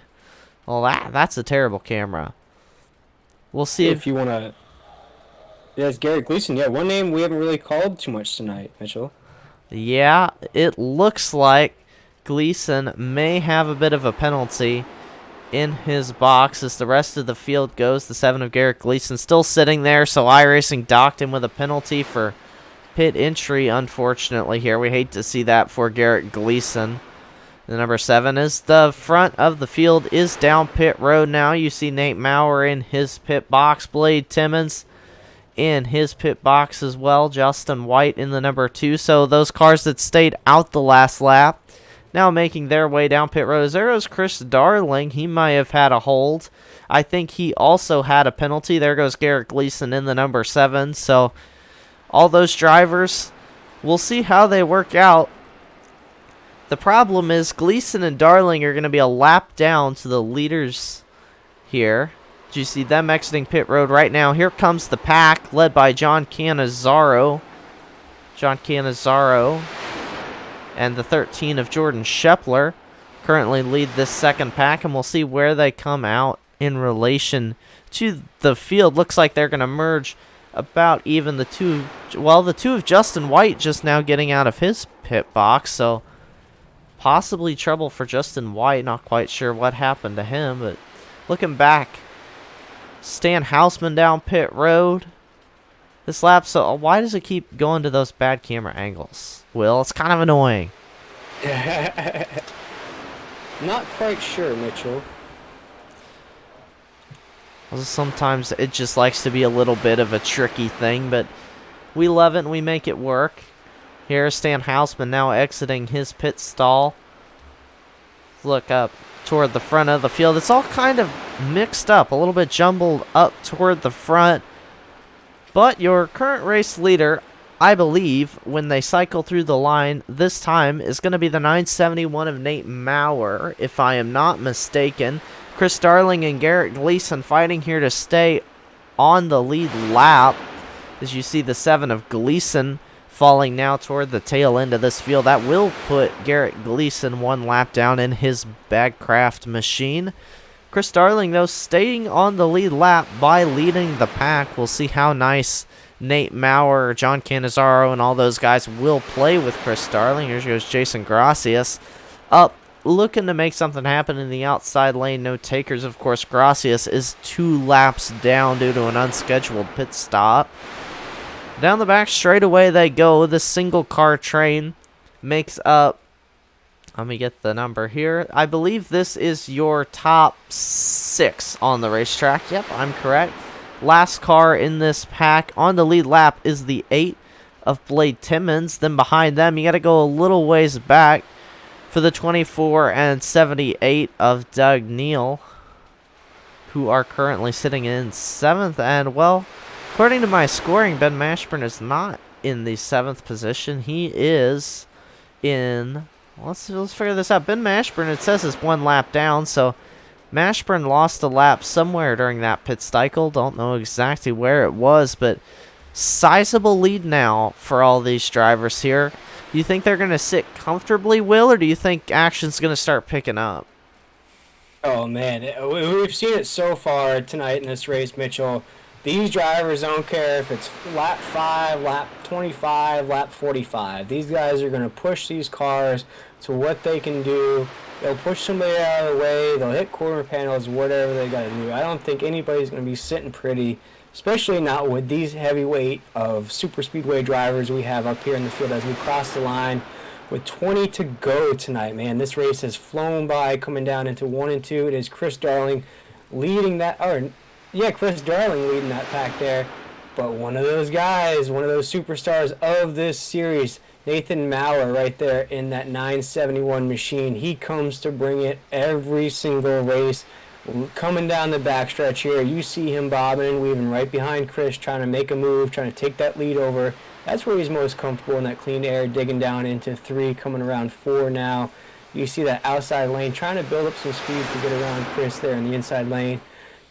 Well, that's a terrible camera. We'll see if you want to... Yeah, it's Garrett Gleason. Yeah, one name we haven't really called too much tonight, Mitchell. Yeah, it looks like Gleason may have a bit of a penalty in his box as the rest of the field goes. The 7 of Garrett Gleason still sitting there, so iRacing docked him with a penalty for pit entry, unfortunately, here. We hate to see that for Garrett Gleason. The number 7 is the front of the field is down pit road now. You see Nate Maurer in his pit box. Blade Timmons in his pit box as well. Justin White in the number 2. So those cars that stayed out the last lap now making their way down pit road. As there goes Chris Darling. He might have had a hold. I think he also had a penalty. There goes Garrett Gleason in the number 7. So all those drivers, we'll see how they work out. The problem is Gleason and Darling are going to be a lap down to the leaders here. Do you see them exiting pit road right now? Here comes the pack led by John Cannizzaro. John Cannizzaro and the 13 of Jordan Scheffler currently lead this second pack, and we'll see where they come out in relation to the field. Looks like they're going to merge about even. The 2 of Justin White just now getting out of his pit box, so possibly trouble for Justin White. Not quite sure what happened to him, but looking back, Stan Hausman down pit road this lap. So why does it keep going to those bad camera angles, Will? It's kind of annoying. Not quite sure, Mitchell. Sometimes it just likes to be a little bit of a tricky thing, but we love it and we make it work. Here's Stan Hausman now exiting his pit stall. Look up toward the front of the field. It's all kind of mixed up, a little bit jumbled up toward the front. But your current race leader, I believe, when they cycle through the line this time, is going to be the 971 of Nate Maurer, if I am not mistaken. Chris Darling and Garrett Gleason fighting here to stay on the lead lap. As you see the 7 of Gleason falling now toward the tail end of this field. That will put Garrett Gleason 1 lap down in his Bagcraft machine. Chris Darling, though, staying on the lead lap by leading the pack. We'll see how nice Nate Maurer, John Cannizzaro, and all those guys will play with Chris Darling. Here goes Jason Gracias up, looking to make something happen in the outside lane. No takers, of course. Gracias is 2 laps down due to an unscheduled pit stop. Down the back straightaway they go. This single car train makes up, let me get the number here. I believe this is your top 6 on the racetrack. Yep, I'm correct. Last car in this pack on the lead lap is the 8 of Blade Timmons. Then behind them, you got to go a little ways back for the 24 and 78 of Doug Neal, who are currently sitting in 7th. And, well, according to my scoring, Ben Mashburn is not in the 7th position. He is in, let's figure this out. Ben Mashburn, it says, is 1 lap down, so Mashburn lost a lap somewhere during that pit cycle. Don't know exactly where it was, but sizable lead now for all these drivers here. Do you think they're going to sit comfortably, Will, or do you think action's going to start picking up? Oh, man. We've seen it so far tonight in this race, Mitchell. These drivers don't care if it's lap 5, lap 25, lap 45. These guys are going to push these cars to what they can do. They'll push somebody out of the way. They'll hit corner panels, whatever they got to do. I don't think anybody's going to be sitting pretty, especially not with these heavyweight of Superspeedway drivers we have up here in the field as we cross the line. With 20 to go tonight, man, this race has flown by, coming down into 1 and 2. It is Chris Darling leading that, Chris Darling leading that pack there. But one of those guys, one of those superstars of this series, Nathan Maurer right there in that 971 machine. He comes to bring it every single race. Coming down the backstretch here, you see him bobbing and weaving right behind Chris, trying to make a move, trying to take that lead over. That's where he's most comfortable, in that clean air, digging down into 3, coming around 4 now. You see that outside lane, trying to build up some speed to get around Chris there in the inside lane.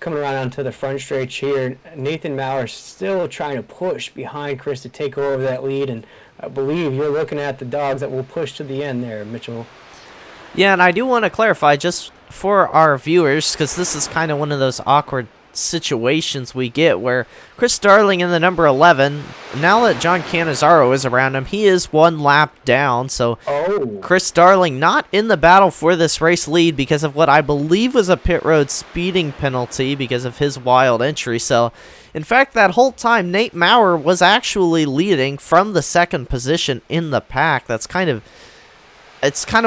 Coming around onto the front stretch here, Nathan Maurer still trying to push behind Chris to take over that lead, and I believe you're looking at the dogs that will push to the end there, Mitchell. Yeah, and I do want to clarify, just for our viewers, because this is kind of one of those awkward situations we get where Chris Darling in the number 11, now that John Cannizzaro is around him, he is 1 lap down. So Chris Darling not in the battle for this race lead because of what I believe was a pit road speeding penalty because of his wild entry. So in fact, that whole time Nate Maurer was actually leading from the 2nd position in the pack. It's kind of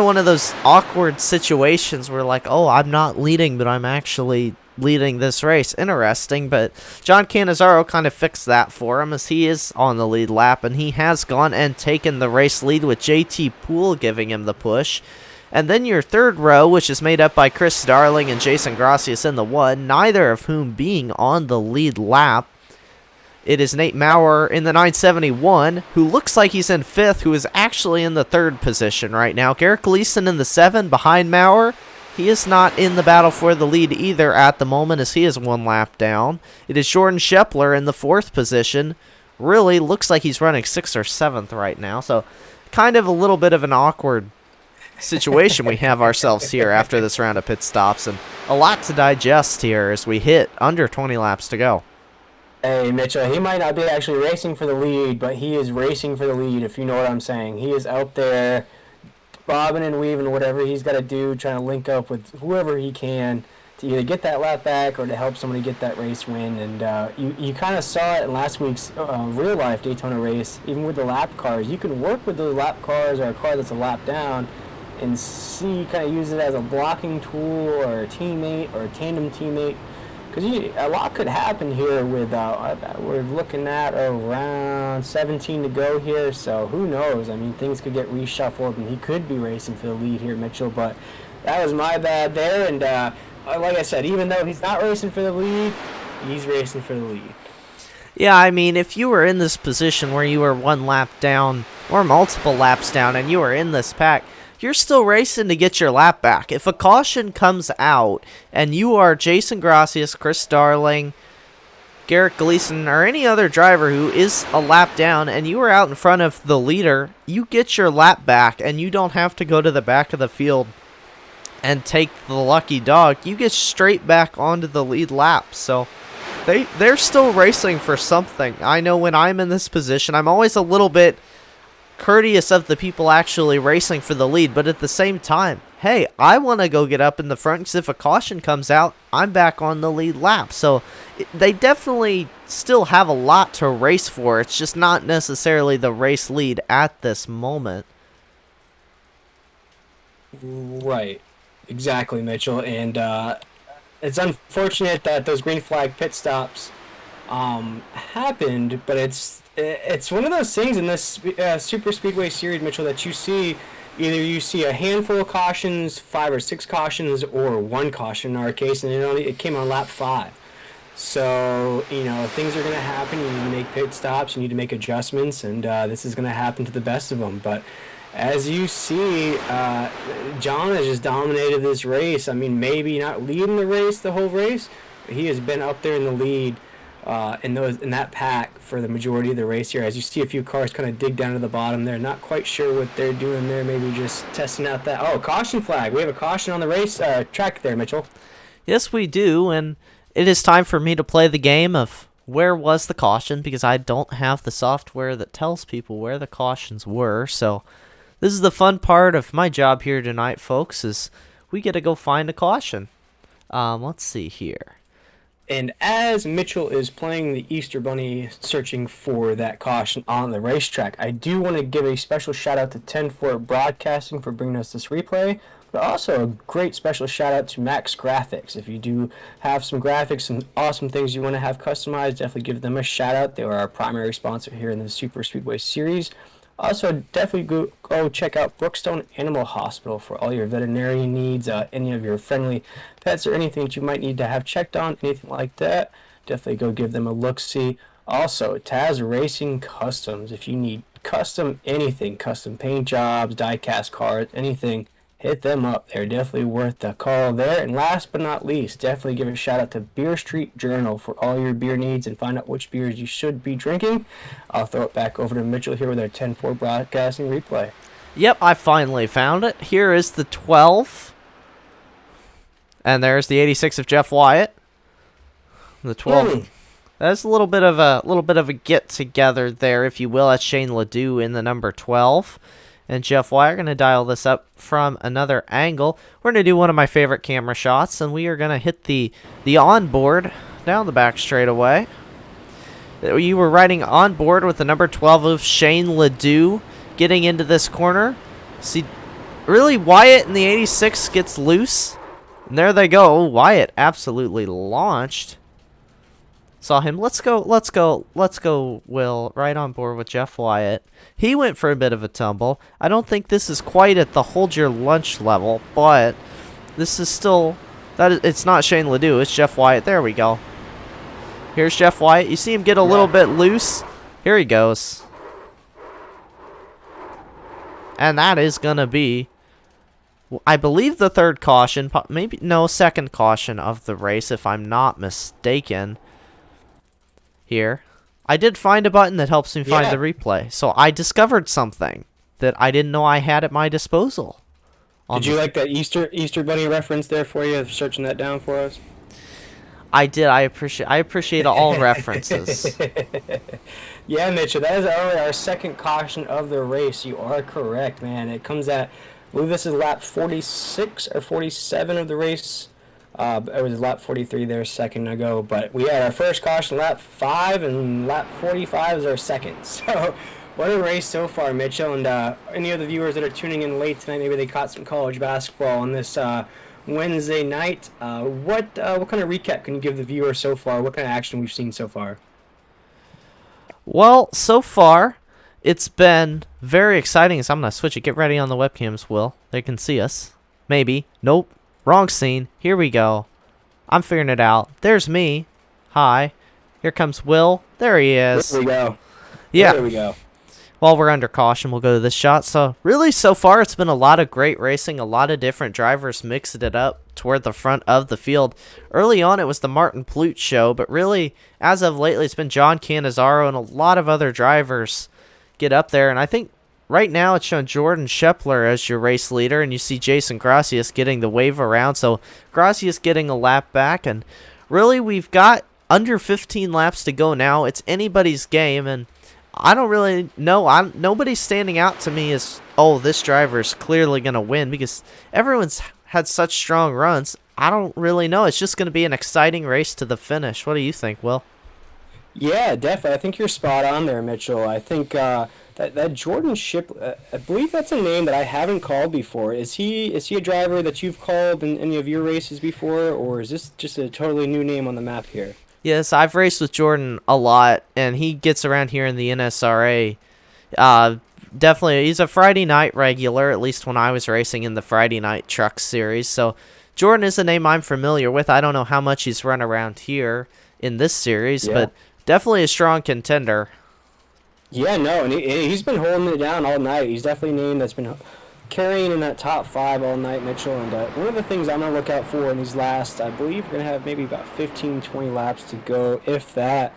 one of those awkward situations where, like, oh, I'm not leading, but I'm actually leading this race. Interesting, but John Cannizzaro kind of fixed that for him, as he is on the lead lap, and he has gone and taken the race lead with JT Poole giving him the push. And then your third row, which is made up by Chris Darling and Jason Gracias in the 1, neither of whom being on the lead lap. It is Nate Maurer in the 971, who looks like he's in 5th, who is actually in the 3rd position right now. Garrett Gleason in the 7 behind Maurer. He is not in the battle for the lead either at the moment, as he is 1 lap down. It is Jordan Schepler in the 4th position. Really looks like he's running 6th or 7th right now. So kind of a little bit of an awkward situation we have ourselves here after this round of pit stops. And a lot to digest here as we hit under 20 laps to go. Hey, Mitchell, he might not be actually racing for the lead, but he is racing for the lead, if you know what I'm saying. He is out there bobbing and weaving, whatever he's got to do, trying to link up with whoever he can to either get that lap back or to help somebody get that race win. And you kind of saw it in last week's real-life Daytona race, even with the lap cars. You can work with the lap cars or a car that's a lap down and see, kind of use it as a blocking tool or a teammate or a tandem teammate, because a lot could happen here with, we're looking at around 17 to go here, so who knows? I mean, things could get reshuffled, and he could be racing for the lead here, Mitchell, but that was my bad there, and like I said, even though he's not racing for the lead, he's racing for the lead. Yeah, I mean, if you were in this position where you were one lap down or multiple laps down and you were in this pack, you're still racing to get your lap back. If a caution comes out and you are Jason Gracias, Chris Darling, Garrett Gleason, or any other driver who is a lap down and you are out in front of the leader, you get your lap back and you don't have to go to the back of the field and take the lucky dog. You get straight back onto the lead lap. So they're still racing for something. I know when I'm in this position, I'm always a little bit courteous of the people actually racing for the lead, but at the same time, hey, I want to go get up in the front because if a caution comes out, I'm back on the lead lap. So they definitely still have a lot to race for. It's just not necessarily the race lead at this moment. Right. Exactly, Mitchell. And it's unfortunate that those green flag pit stops happened, but it's one of those things in this super speedway series, Mitchell, that you see either you see a handful of cautions, 5 or 6 cautions, or 1 caution in our case, and it came on lap 5. So, things are going to happen. You need to make pit stops, you need to make adjustments, and this is going to happen to the best of them. But as you see, John has just dominated this race. I mean, maybe not leading the race the whole race, but he has been up there in the lead in that pack for the majority of the race here. As you see a few cars kind of dig down to the bottom there, not quite sure what they're doing there, maybe just testing out that. Oh, caution flag. We have a caution on the race track there, Mitchell. Yes, we do, and it is time for me to play the game of where was the caution, because I don't have the software that tells people where the cautions were. So this is the fun part of my job here tonight, folks, is we get to go find a caution. Let's see here. And as Mitchell is playing the Easter Bunny, searching for that caution on the racetrack, I do want to give a special shout out to 10-4 Broadcasting for bringing us this replay, but also a great special shout out to Max Graphix. If you do have some graphics and awesome things you want to have customized, definitely give them a shout out. They are our primary sponsor here in the Super Speedway series. Also, definitely go check out Brookstone Animal Hospital for all your veterinary needs, any of your friendly pets or anything that you might need to have checked on, anything like that. Definitely go give them a look-see. Also, Taz Racing Customs. If you need custom anything, custom paint jobs, die-cast cars, anything, hit them up. They're definitely worth the call there. And last but not least, definitely give a shout out to Beer Street Journal for all your beer needs and find out which beers you should be drinking. I'll throw it back over to Mitchell here with our 10-4 Broadcasting replay. Yep, I finally found it. Here is the 12. And there's the 86 of Jeff Wyatt. The 12. That's a little bit of a get together there, if you will. That's Shane LeDoux in the number 12. And Jeff Wyatt are going to dial this up from another angle. We're going to do one of my favorite camera shots, and we are going to hit the onboard down the back straightaway. You were riding on board with the number 12 of Shane LeDoux getting into this corner. See, really, Wyatt in the 86 gets loose. And there they go. Wyatt absolutely launched. Saw him. Let's go, Will, right on board with Jeff Wyatt. He went for a bit of a tumble. I don't think this is quite at the hold your lunch level, but this is still, it's not Shane LeDoux, it's Jeff Wyatt. There we go. Here's Jeff Wyatt. You see him get a little bit loose. Here he goes. And that is going to be, I believe, the third caution. Maybe, no, second caution of the race, if I'm not mistaken. Here. I did find a button that helps me find the replay. So I discovered something that I didn't know I had at my disposal. Did you like that Easter Bunny reference there for you, searching that down for us? I did. I appreciate all references. Yeah, Mitchell, that is our second caution of the race. You are correct, man. It comes at, I believe this is lap 46 or 47 of the race. It was lap 43 there a second ago, but we had our first caution lap 5, and lap 45 is our second. So, what a race so far, Mitchell. And any of the viewers that are tuning in late tonight, maybe they caught some college basketball on this Wednesday night. What kind of recap can you give the viewer so far? What kind of action we've seen so far? Well, so far, it's been very exciting. So I'm going to switch it. Get ready on the webcams, Will. They can see us. Maybe. Nope. Wrong scene. Here we go. I'm figuring it out. There's me. Hi. Here comes Will. There he is. There we go. Yeah. There we go. While we're under caution, we'll go to this shot. So, really, so far, it's been a lot of great racing. A lot of different drivers mixed it up toward the front of the field. Early on, it was the Martin Plute show, but really, as of lately, it's been John Cannizzaro and a lot of other drivers get up there. And I think right now, it's showing Jordan Scheffler as your race leader, and you see Jason Gracias getting the wave around. So, Gracias getting a lap back, and really, we've got under 15 laps to go now. It's anybody's game, and I don't really know. Nobody's standing out to me as, oh, this driver is clearly going to win, because everyone's had such strong runs. I don't really know. It's just going to be an exciting race to the finish. What do you think, Will? Yeah, definitely. I think you're spot on there, Mitchell. I think that Jordan Ship, I believe that's a name that I haven't called before. Is he a driver that you've called in any of your races before, or is this just a totally new name on the map here? Yes, I've raced with Jordan a lot, and he gets around here in the NSRA. Definitely, he's a Friday night regular, at least when I was racing in the Friday night truck series. So Jordan is a name I'm familiar with. I don't know how much he's run around here in this series, but definitely a strong contender. Yeah, no, and he's been holding it down all night. He's definitely a name that's been carrying in that top 5 all night, Mitchell. And one of the things I'm going to look out for in these last, I believe we're going to have maybe about 15, 20 laps to go, if that,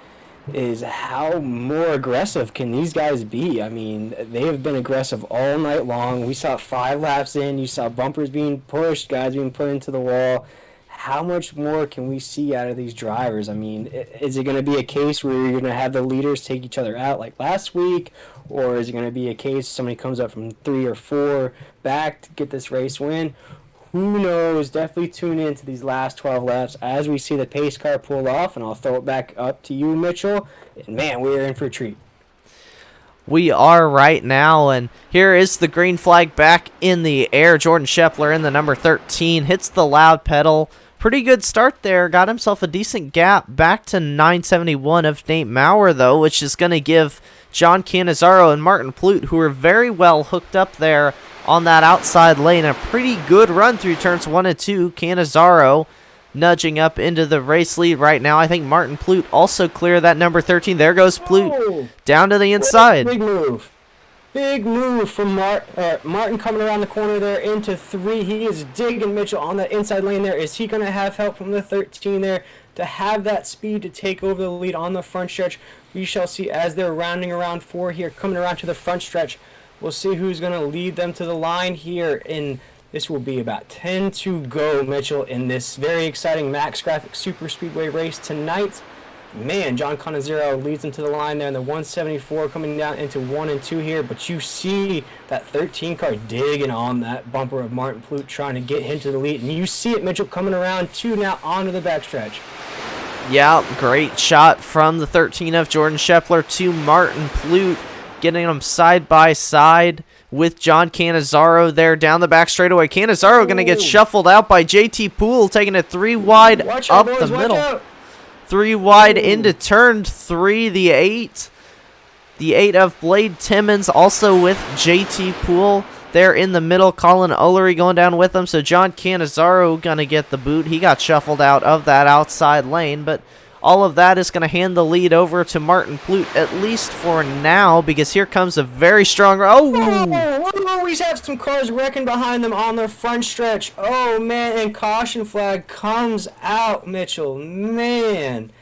is how more aggressive can these guys be. I mean, they have been aggressive all night long. We saw 5 laps in. You saw bumpers being pushed, guys being put into the wall. How much more can we see out of these drivers? I mean, is it going to be a case where you're going to have the leaders take each other out like last week? Or is it going to be a case somebody comes up from 3 or 4 back to get this race win? Who knows? Definitely tune in to these last 12 laps as we see the pace car pull off. And I'll throw it back up to you, Mitchell. And man, we're in for a treat. We are right now, and here is the green flag back in the air. Jordan Scheffler in the number 13 hits the loud pedal. Pretty good start there. Got himself a decent gap back to 971 of Nate Maurer, though, which is going to give John Cannizzaro and Martin Plute, who are very well hooked up there on that outside lane, a pretty good run through turns 1 and 2. Cannizzaro nudging up into the race lead right now. I think Martin Plute also clear that number 13. There goes Plute down to the inside. Big move. Big move from Martin coming around the corner there into 3. He is digging Mitchell on that inside lane there. Is he going to have help from the 13 there to have that speed to take over the lead on the front stretch? We shall see as they're rounding around 4 here, coming around to the front stretch. We'll see who's going to lead them to the line here. And this will be about 10 to go, Mitchell, in this very exciting Max Graphix Superspeedway race tonight. Man, John Cannizzaro leads them to the line there in the 174 coming down into 1 and 2 here. But you see that 13 car digging on that bumper of Martin Plute trying to get him to the lead. And you see it, Mitchell, coming around 2 now onto the backstretch. Yeah, great shot from the 13 of Jordan Scheffler to Martin Plute, getting them side by side with John Cannizzaro there down the back straightaway. Cannizzaro going to get shuffled out by JT Poole, taking it 3 wide up the middle. 3 wide into turn 3, the 8. The 8 of Blade Timmons also with JT Poole there in the middle. Colin Eller going down with them. So John Cannizzaro going to get the boot. He got shuffled out of that outside lane, but all of that is going to hand the lead over to Martin Plute, at least for now, because here comes a very strong... We always have some cars wrecking behind them on the front stretch. Oh, man, and caution flag comes out, Mitchell. Man,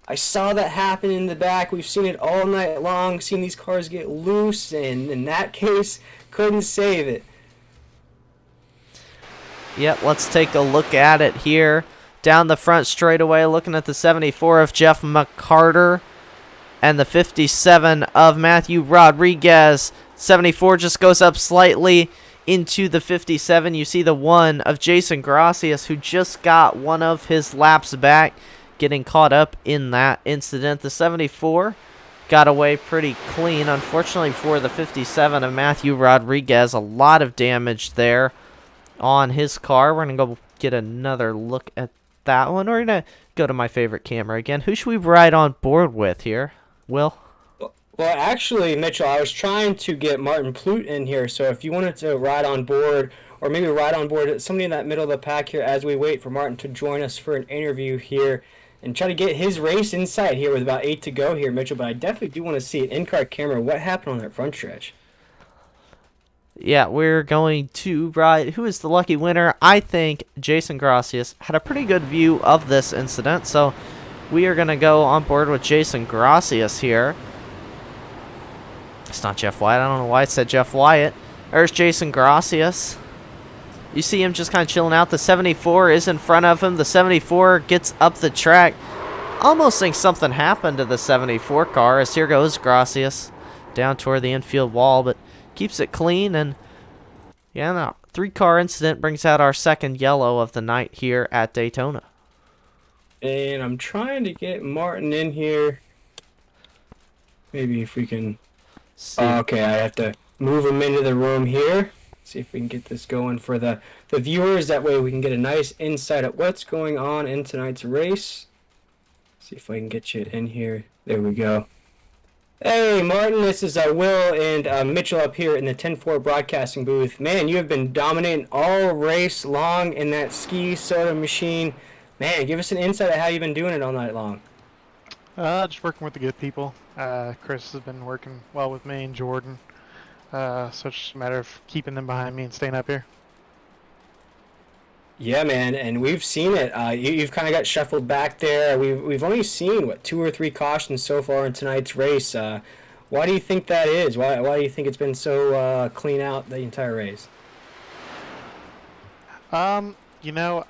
I saw that happen in the back. We've seen it all night long, seen these cars get loose, and in that case, couldn't save it. Yep, let's take a look at it here. Down the front straightaway, looking at the 74 of Jeff McCarter and the 57 of Matthew Rodriguez. 74 just goes up slightly into the 57. You see the 1 of Jason Gracias, who just got one of his laps back, getting caught up in that incident. The 74 got away pretty clean. Unfortunately for the 57 of Matthew Rodriguez, a lot of damage there on his car. We're going to go get another look at that one. We're going to go to my favorite camera again. Who should we ride on board with here? Will? Well, actually, Mitchell, I was trying to get Martin Plute in here, so if you wanted to ride on board, or maybe ride on board somebody in that middle of the pack here as we wait for Martin to join us for an interview here and try to get his race insight here with about 8 to go here, Mitchell. But I definitely do want to see an in-car camera. What happened on that front stretch? Yeah, we're going to ride. Who is the lucky winner? I think Jason Gracias had a pretty good view of this incident, so we are going to go on board with Jason Gracias here. It's not Jeff Wyatt. I don't know why I said Jeff Wyatt. There's Jason Gracias. You see him just kind of chilling out. The 74 is in front of him. The 74 gets up the track. Almost think something happened to the 74 car as here goes Gracias down toward the infield wall, but keeps it clean. And yeah, no, 3-car incident brings out our second yellow of the night here at Daytona. And I'm trying to get Martin in here. Maybe if we can... okay, I have to move him into the room here. See if we can get this going for the viewers. That way we can get a nice insight at what's going on in tonight's race. See if I can get you in here. There we go. Hey, Martin, this is Will and Mitchell up here in the 10-4 broadcasting booth. Man, you have been dominating all race long in that ski soda machine. Man, give us an insight of how you've been doing it all night long. Just working with the good people. Chris has been working well with me and Jordan. So it's just a matter of keeping them behind me and staying up here. Yeah, man, and we've seen it. You've kind of got shuffled back there. We've only seen, what, 2 or 3 cautions so far in tonight's race. Why do you think that is? Why do you think it's been so clean out the entire race? You know,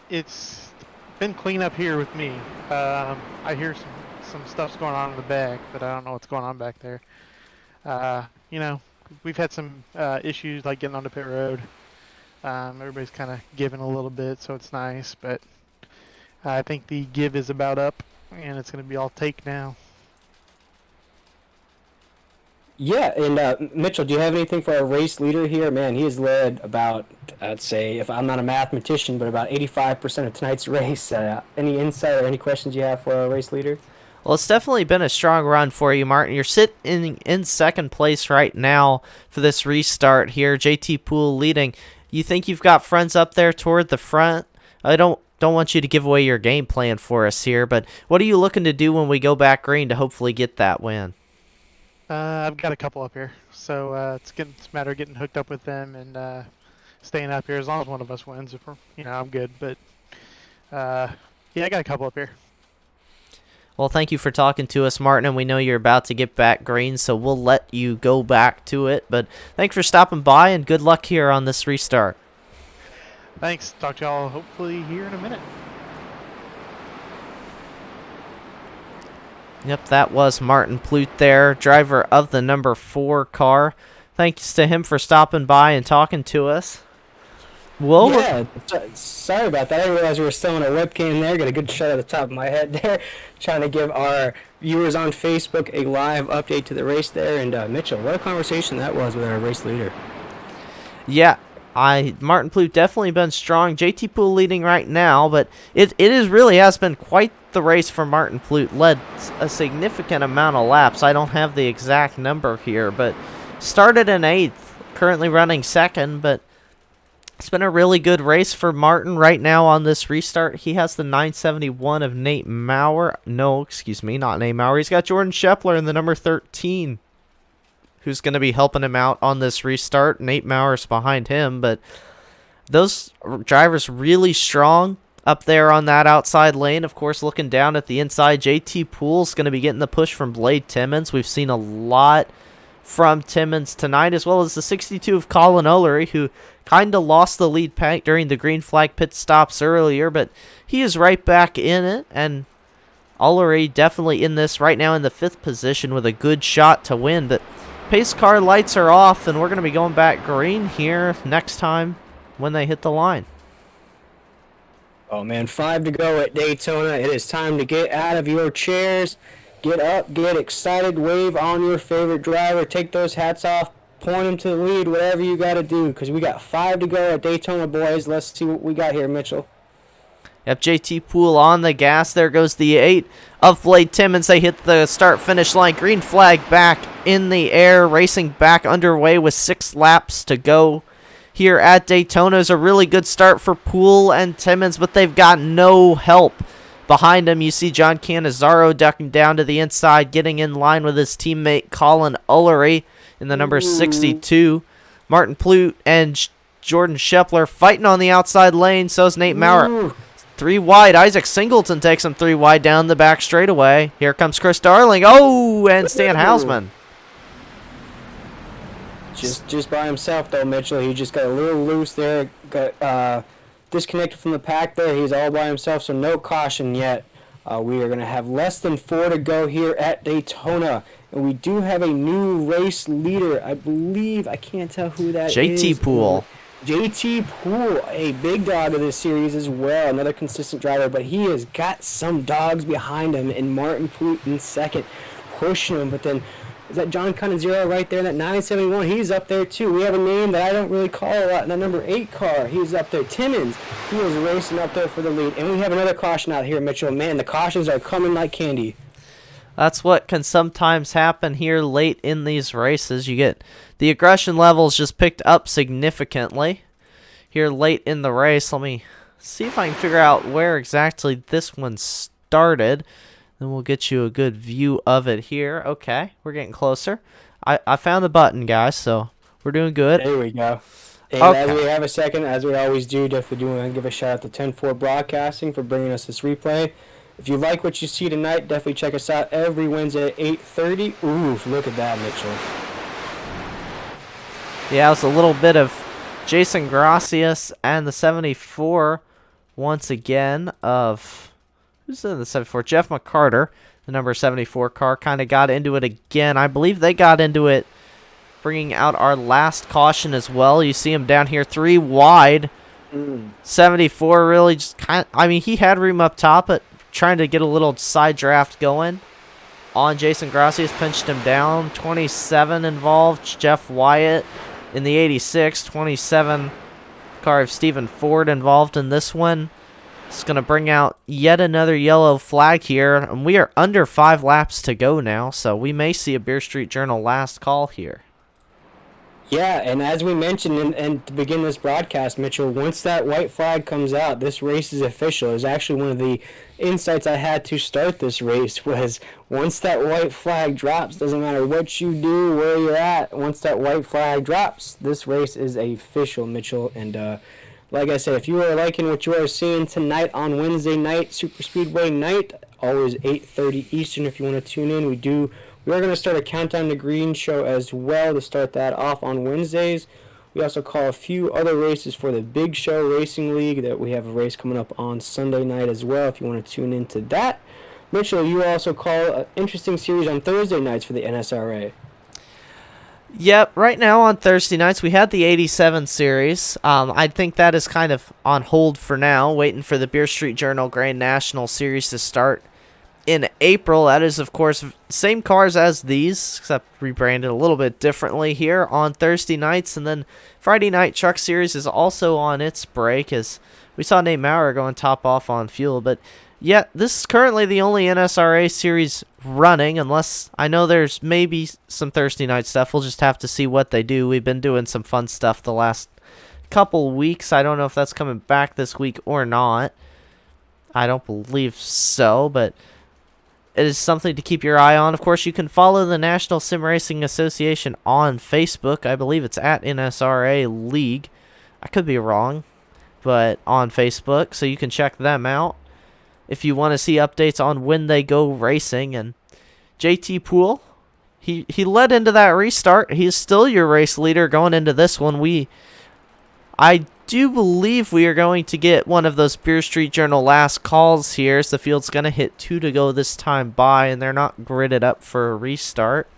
it's been clean up here with me. I hear some stuff's going on in the back, but I don't know what's going on back there. You know, we've had some issues like getting onto pit road. Everybody's kind of giving a little bit, so it's nice, but I think the give is about up, and it's going to be all take now. Yeah, and Mitchell, do you have anything for our race leader here? Man, he has led about, I'd say, if I'm not a mathematician, but about 85% of tonight's race. Any insight or any questions you have for our race leader? Well, it's definitely been a strong run for you, Martin. You're sitting in second place right now for this restart here. JT Poole leading. You think you've got friends up there toward the front? I don't want you to give away your game plan for us here, but what are you looking to do when we go back green to hopefully get that win? I've got a couple up here, so it's a matter of getting hooked up with them and staying up here. As long as one of us wins, if I'm good. But yeah, I got a couple up here. Well, thank you for talking to us, Martin, and we know you're about to get back green, so we'll let you go back to it. But thanks for stopping by, and good luck here on this restart. Thanks. Talk to y'all hopefully here in a minute. Yep, that was Martin Plute there, driver of the number 4 car. Thanks to him for stopping by and talking to us. Well, yeah, sorry about that. I didn't realize we were still on a webcam there. Got a good shot at the top of my head there. Trying to give our viewers on Facebook a live update to the race there. And Mitchell, what a conversation that was with our race leader. Yeah, Martin Plute definitely been strong. JT Poole leading right now, but it really has been quite the race for Martin Plute. Led a significant amount of laps. I don't have the exact number here, but started in 8th, currently running 2nd, but it's been a really good race for Martin right now on this restart. He has the 971 of Nate Maurer. No, excuse me, not Nate Maurer. He's got Jordan Scheffler in the number 13, who's going to be helping him out on this restart. Nate Maurer's behind him, but those drivers really strong up there on that outside lane. Of course, looking down at the inside, JT Poole's going to be getting the push from Blade Timmons. We've seen a lot from Timmons tonight, as well as the 62 of Colin Eller, who kind of lost the lead pack during the green flag pit stops earlier, but he is right back in it, and Ullery definitely in this right now in the 5th position with a good shot to win. But pace car lights are off, and we're going to be going back green here next time when they hit the line. Oh man, 5 to go at Daytona. It is time to get out of your chairs, get up, get excited, wave on your favorite driver, take those hats off, point him to the lead, whatever you got to do, because we got 5 to go at Daytona, boys. Let's see what we got here, Mitchell. Yep, JT Poole on the gas. There goes the 8 of Blade Timmons. They hit the start-finish line. Green flag back in the air. Racing back underway with 6 laps to go here at Daytona. Is a really good start for Poole and Timmons, but they've got no help behind him. You see John Cannizzaro ducking down to the inside, getting in line with his teammate Colin Eller in the number 62. Martin Plute and Jordan Scheffler fighting on the outside lane. So is Nate Maurer. 3 wide. Isaac Singleton takes him 3 wide down the back straightaway. Here comes Chris Darling. Oh, and Stan Hausman. Just by himself, though, Mitchell. He just got a little loose there. Got disconnected from the pack there. He's all by himself, so no caution yet. We are going to have less than 4 to go here at Daytona. And we do have a new race leader. I believe, I can't tell who that is. JT Poole. JT Poole, a big dog of this series as well, another consistent driver, but he has got some dogs behind him, and Martin Plute in second, pushing him. But then, is that John Cannizzaro right there in that 971? He's up there too. We have a name that I don't really call a lot in the number 8 car. He's up there. Timmons, he was racing up there for the lead. And we have another caution out here, Mitchell. Man, the cautions are coming like candy. That's what can sometimes happen here late in these races. You get the aggression levels just picked up significantly here late in the race. Let me see if I can figure out where exactly this one started. Then we'll get you a good view of it here. Okay, we're getting closer. I found the button, guys, so we're doing good. There we go. And Okay. as we have a second, as we always do, definitely do want to give a shout out to 10-4 Broadcasting for bringing us this replay. If you like what you see tonight, definitely check us out every Wednesday at 8:30. Ooh, look at that, Mitchell. Yeah, it's a little bit of Jason Gracias and the 74 once again of... Who's in the 74? Jeff McCarter, the number 74 car, kind of got into it again. I believe they got into it bringing out our last caution as well. You see him down here 3 wide. 74 really just kind of... I mean, he had room up top, but trying to get a little side draft going on Jason Gracias, pinched him down. 27 involved, Jeff Wyatt in the 86. 27 car of Stephen Ford involved in this one. It's going to bring out yet another yellow flag here, and we are under 5 laps to go now, so we may see a Beer Street Journal last call here. Yeah, and as we mentioned and to begin this broadcast, Mitchell, once that white flag comes out, this race is official. It was actually one of the insights I had to start this race was once that white flag drops, doesn't matter what you do, where you're at, once that white flag drops, this race is official, Mitchell. And like I said, if you are liking what you are seeing tonight on Wednesday night, Superspeedway night, always 8:30 Eastern if you want to tune in. We are going to start a Countdown to Green show as well to start that off on Wednesdays. We also call a few other races for the Big Show Racing League that we have a race coming up on Sunday night as well if you want to tune into that. Mitchell, you also call an interesting series on Thursday nights for the NSRA. Yep, right now on Thursday nights we had the 87 series. I think that is kind of on hold for now, waiting for the Beer Street Journal Grand National Series to start in April. That is, of course, same cars as these, except rebranded a little bit differently here on Thursday nights. And then Friday Night Truck Series is also on its break, as we saw Nate Maurer going top off on fuel. But yeah, this is currently the only NSRA series running, unless I know there's maybe some Thursday night stuff. We'll just have to see what they do. We've been doing some fun stuff the last couple weeks. I don't know if that's coming back this week or not. I don't believe so, but it is something to keep your eye on. Of course, you can follow the National Sim Racing Association on Facebook. I believe it's at NSRA League. I could be wrong, but on Facebook, so you can check them out if you want to see updates on when they go racing. And JT Poole, he led into that restart. He's still your race leader going into this one. I do believe we are going to get one of those Beer Street Journal last calls here, as the field's going to hit 2 to go this time by, and they're not gridded up for a restart.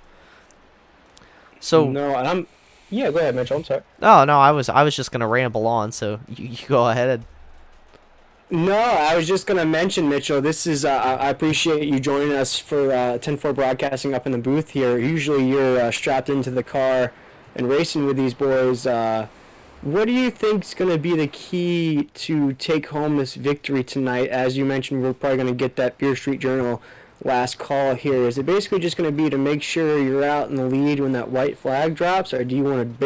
So No, and yeah, go ahead, Mitchell. I'm sorry. Oh no, I was just going to ramble on, so you go ahead. No, I was just going to mention, Mitchell, this is, I appreciate you joining us for 10-4 Broadcasting up in the booth here. Usually you're strapped into the car and racing with these boys. What do you think is going to be the key to take home this victory tonight? As you mentioned, we're probably going to get that Beer Street Journal last call here. Is it basically just going to be to make sure you're out in the lead when that white flag drops, or do you want to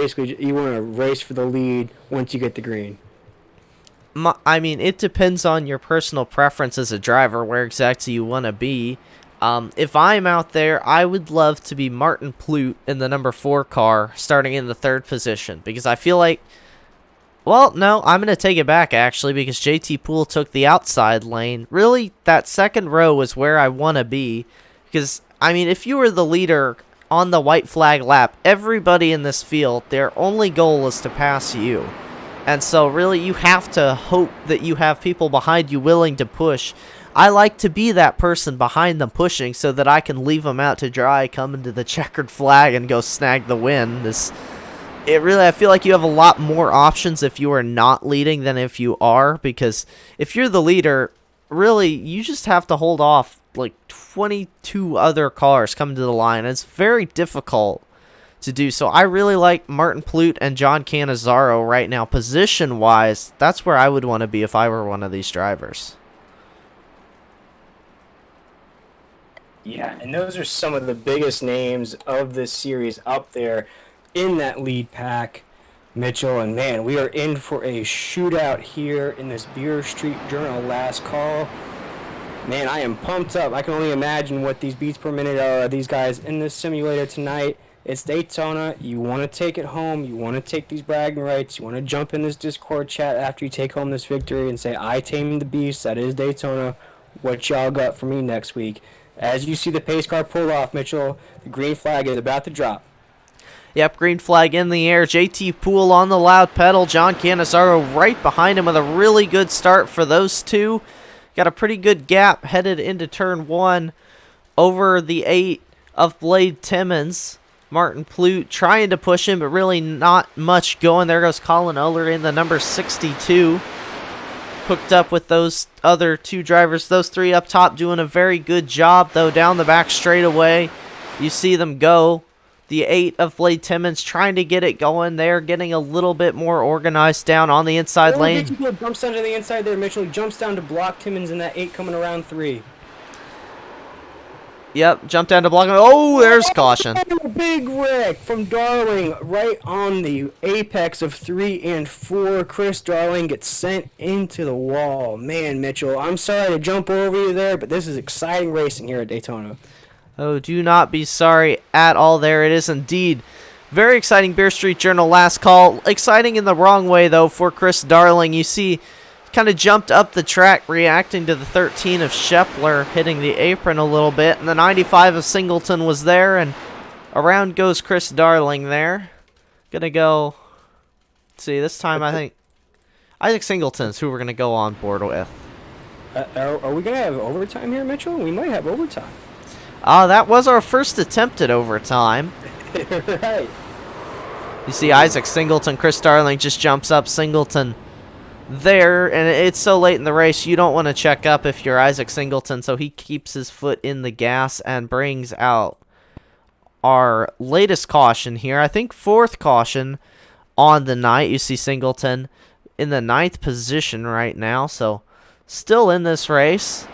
race for the lead once you get the green? I mean, it depends on your personal preference as a driver, where exactly you want to be. If I'm out there, I would love to be Martin Plute in the number 4 car, starting in the 3rd position, because I feel like, well, no, I'm going to take it back, actually, because JT Poole took the outside lane. Really, that 2nd row is where I want to be, because, I mean, if you were the leader on the white flag lap, everybody in this field, their only goal is to pass you. And so, really, you have to hope that you have people behind you willing to push. I like to be that person behind them pushing so that I can leave them out to dry, come into the checkered flag, and go snag the win. I feel like you have a lot more options if you are not leading than if you are, because if you're the leader, really, you just have to hold off like 22 other cars coming to the line. It's very difficult to do. So I really like Martin Plute and John Cannizzaro right now. Position-wise, that's where I would want to be if I were one of these drivers. Yeah, and those are some of the biggest names of this series up there in that lead pack, Mitchell. And man, we are in for a shootout here in this Beer Street Journal last call. Man, I am pumped up. I can only imagine what these beats per minute are, these guys in this simulator tonight. It's Daytona. You want to take it home. You want to take these bragging rights. You want to jump in this Discord chat after you take home this victory and say, I tamed the beast. That is Daytona. What y'all got for me next week? As you see the pace car pull off, Mitchell, the green flag is about to drop. Yep, green flag in the air. JT Poole on the loud pedal. John Cannizzaro right behind him with a really good start for those two. Got a pretty good gap headed into turn 1 over the 8 of Blade Timmons. Martin Plute trying to push him, but really not much going. There goes Colin Eller in the number 62. Hooked up with those other 2 drivers. Those 3 up top doing a very good job, though, down the back straightaway. You see them go. The 8 of Blade Timmons trying to get it going. They're getting a little bit more organized down on the inside lane. Jumps down to the inside there, Mitchell. He jumps down to block Timmons in that 8 coming around 3. Yep, jump down to block him. Oh, there's caution. Big wreck from Darling right on the apex of 3 and 4. Chris Darling gets sent into the wall. Man, Mitchell, I'm sorry to jump over you there, but this is exciting racing here at Daytona. Oh, do not be sorry at all there. It is indeed very exciting Beer Street Journal last call. Exciting in the wrong way, though, for Chris Darling. You see, kind of jumped up the track reacting to the 13 of Scheffler hitting the apron a little bit, and the 95 of Singleton was there, and around goes Chris Darling there. Gonna go, let's see, this time I think Isaac Singleton's who we're gonna go on board with. Are we gonna have overtime here, Mitchell? We might have overtime. That was our first attempt at overtime. Right. You see Isaac Singleton, Chris Darling just jumps up. Singleton there, and it's so late in the race you don't want to check up if you're Isaac Singleton, so he keeps his foot in the gas and brings out our latest caution here. I think 4th caution on the night. You see Singleton in the 9th position right now, so still in this race.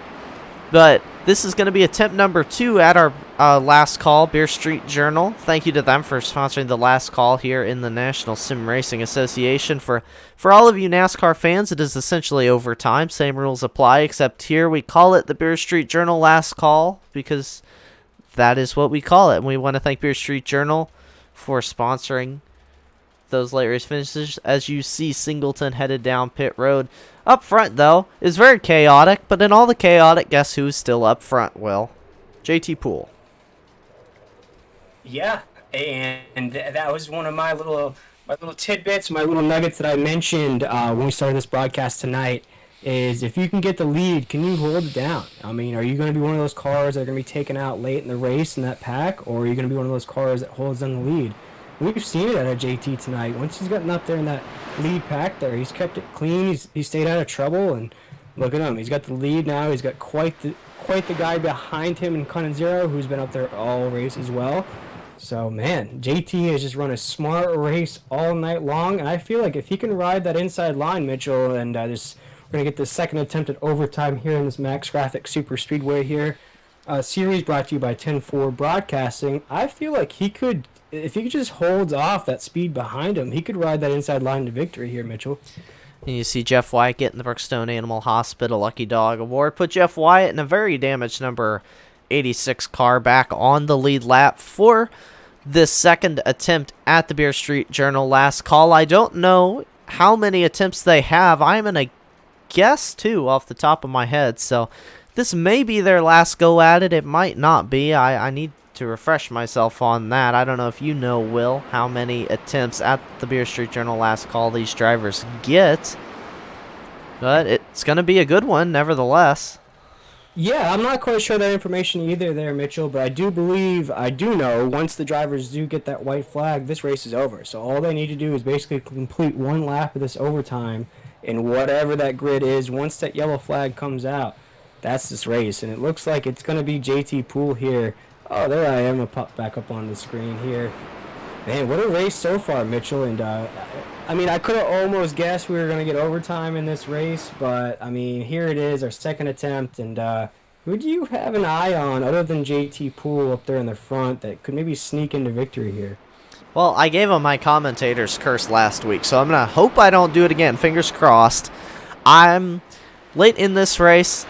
But this is going to be attempt number 2 at our last call, Beer Street Journal. Thank you to them for sponsoring the last call here in the National Sim Racing Association. For all of you NASCAR fans, it is essentially overtime. Same rules apply, except here we call it the Beer Street Journal last call because that is what we call it. And we want to thank Beer Street Journal for sponsoring those late race finishes. As you see Singleton headed down pit road. Up front, though, is very chaotic, but in all the chaotic, guess who's still up front, Will? JT Poole. Yeah, and that was one of my little tidbits, my little nuggets that I mentioned when we started this broadcast tonight, is if you can get the lead, can you hold it down? I mean, are you going to be one of those cars that are going to be taken out late in the race in that pack, or are you going to be one of those cars that holds on the lead? We've seen it out of JT tonight. Once he's gotten up there in that lead pack there, he's kept it clean. He's stayed out of trouble, and look at him. He's got the lead now. He's got quite the guy behind him in Cannizzaro, who's been up there all race as well. So, man, JT has just run a smart race all night long, and I feel like if he can ride that inside line, Mitchell, and we're going to get the second attempt at overtime here in this Max Graphix Superspeedway here. Series brought to you by 10-4 Broadcasting. I feel like he could, if he just holds off that speed behind him, he could ride that inside line to victory here, Mitchell. And you see Jeff Wyatt getting the Brookstone Animal Hospital Lucky Dog Award. Put Jeff Wyatt in a very damaged number 86 car back on the lead lap for this second attempt at the Beer Street Journal last call. I don't know how many attempts they have. I'm going to guess 2 off the top of my head. So this may be their last go at it. It might not be. I need to refresh myself on that. I don't know if you know, Will, how many attempts at the Beer Street Journal last call these drivers get. But it's going to be a good one, nevertheless. Yeah, I'm not quite sure that information either there, Mitchell, but I do know, once the drivers do get that white flag, this race is over. So all they need to do is basically complete one lap of this overtime, and whatever that grid is, once that yellow flag comes out, that's this race. And it looks like it's going to be JT Poole here. Oh, there I am. I'll pop back up on the screen here. Man, what a race so far, Mitchell. And, I mean, I could have almost guessed we were going to get overtime in this race, but, I mean, here it is, our second attempt. And who do you have an eye on other than JT Poole up there in the front that could maybe sneak into victory here? Well, I gave him my commentator's curse last week, so I'm going to hope I don't do it again. Fingers crossed. I'm late in this race.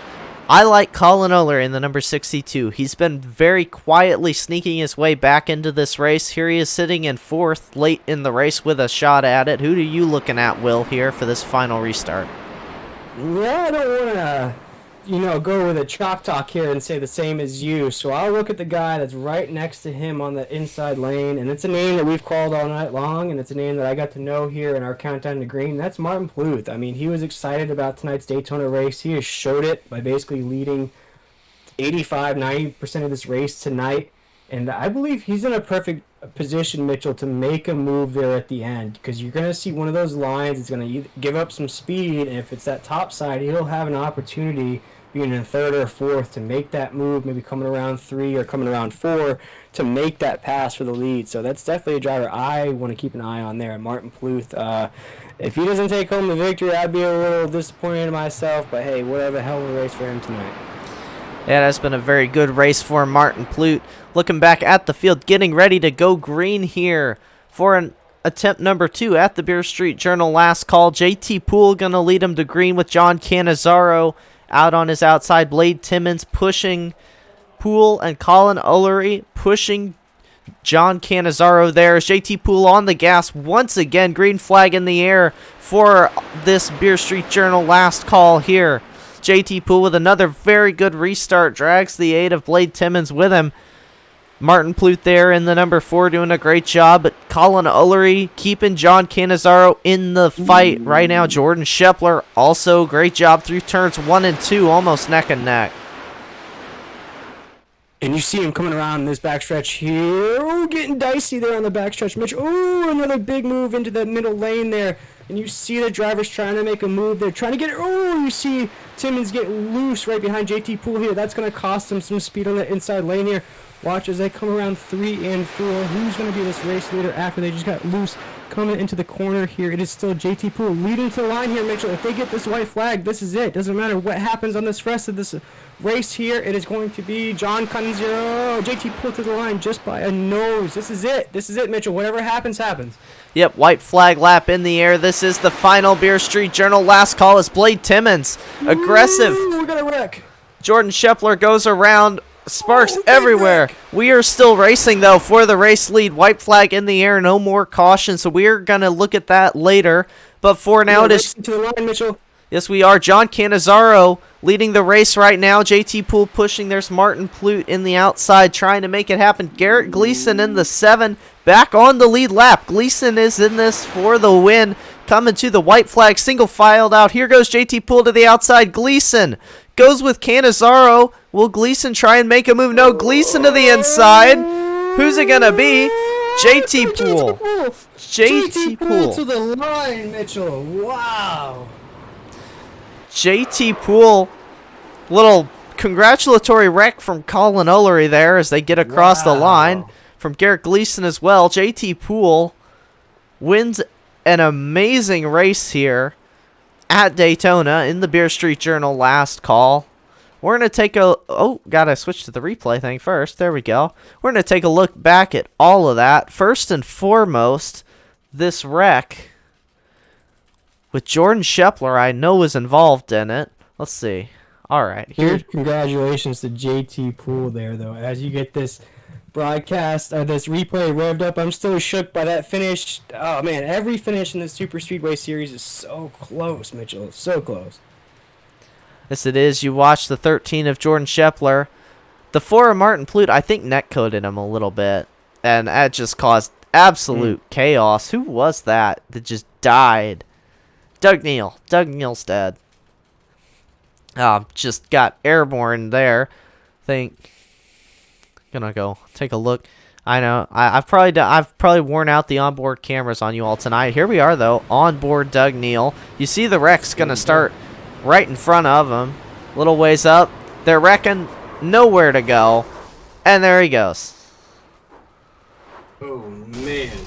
I like Colin Eller in the number 62. He's been very quietly sneaking his way back into this race. Here he is sitting in 4th late in the race with a shot at it. Who are you looking at, Will, here for this final restart? Yeah, I don't want to, go with a chalk talk here and say the same as you. So I'll look at the guy that's right next to him on the inside lane. And it's a name that we've called all night long, and it's a name that I got to know here in our countdown to green. That's Martin Pluth. I mean, he was excited about tonight's Daytona race. He has showed it by basically leading 85-90% of this race tonight. And I believe he's in a perfect position, Mitchell, to make a move there at the end, because you're going to see one of those lines. It's going to give up some speed, and if it's that top side, he'll have an opportunity being in 3rd or 4th to make that move, maybe coming around 3 or coming around 4 to make that pass for the lead. So that's definitely a driver I want to keep an eye on there, Martin Pluth. If he doesn't take home the victory, I'd be a little disappointed in myself, but hey, whatever, hell of a race for him tonight. Yeah, that's been a very good race for Martin Pluth. Looking back at the field, getting ready to go green here for an attempt number 2 at the Beer Street Journal last call. JT Poole going to lead him to green with John Cannizzaro out on his outside. Blade Timmons pushing Poole, and Colin Eller pushing John Cannizzaro there. JT Poole on the gas once again. Green flag in the air for this Beer Street Journal last call here. JT Poole with another very good restart. Drags the 8 of Blade Timmons with him. Martin Pluth there in the number 4 doing a great job, but Colin Eller keeping John Cannizzaro in the fight right now. Jordan Scheffler also great job through turns 1 and 2, almost neck and neck. And you see him coming around this backstretch here. Oh, getting dicey there on the backstretch, Mitch. Oh, another big move into the middle lane there. And you see the drivers trying to make a move. They're trying to get it. Oh, you see Timmons get loose right behind JT Poole here. That's going to cost him some speed on the inside lane here. Watch as they come around 3 and 4. Who's going to be this race leader after they just got loose coming into the corner here? It is still JT Poole leading to the line here, Mitchell. If they get this white flag, this is it. Doesn't matter what happens on this rest of this race here. It is going to be John Cannizzaro. JT Poole to the line just by a nose. This is it. This is it, Mitchell. Whatever happens, happens. Yep, white flag lap in the air. This is the final Beer Street Journal last call. It's Blade Timmons. Aggressive. Ooh, we got a wreck. Jordan Scheffler goes around. Sparks everywhere. We are still racing, though, for the race lead. White flag in the air. No more caution, so we're going to look at that later. But for now, it is... To the line, Mitchell. Yes, we are. John Cannizzaro leading the race right now. JT Poole pushing. There's Martin Pluth in the outside trying to make it happen. Garrett Gleason in the 7. Back on the lead lap. Gleason is in this for the win. Coming to the white flag. Single filed out. Here goes JT Poole to the outside. Gleason goes with Cannizzaro. Will Gleason try and make a move? No, Gleason to the inside. Who's it going to be? JT Poole. JT Poole to the line, Mitchell. Wow. JT Poole. Little congratulatory wreck from Colin Eller there as they get across the line. from Garrett Gleason as well. JT Poole wins an amazing race here at Daytona in the Beer Street Journal last call. We're going to take a... Oh, gotta switch to the replay thing first. There we go. We're going to take a look back at all of that. First and foremost, this wreck with Jordan Scheffler, I know, was involved in it. Let's see. All right. Here. Congratulations to JT Poole there, though. As you get this broadcast, this replay revved up, I'm still shook by that finish. Oh, man, every finish in the Superspeedway series is so close, Mitchell. So close. Yes, it is. You watch the 13 of Jordan Scheffler. The 4 of Martin Plute, I think netcoded him a little bit. And that just caused absolute chaos. Who was that just died? Doug Neal. Doug Neal's dead. Just got airborne there. Gonna go take a look. I know I've probably worn out the onboard cameras on you all tonight. Here we are though, onboard Doug Neal. You see the wreck's gonna start right in front of him. Little ways up. They're wrecking, nowhere to go, and there he goes. Oh man.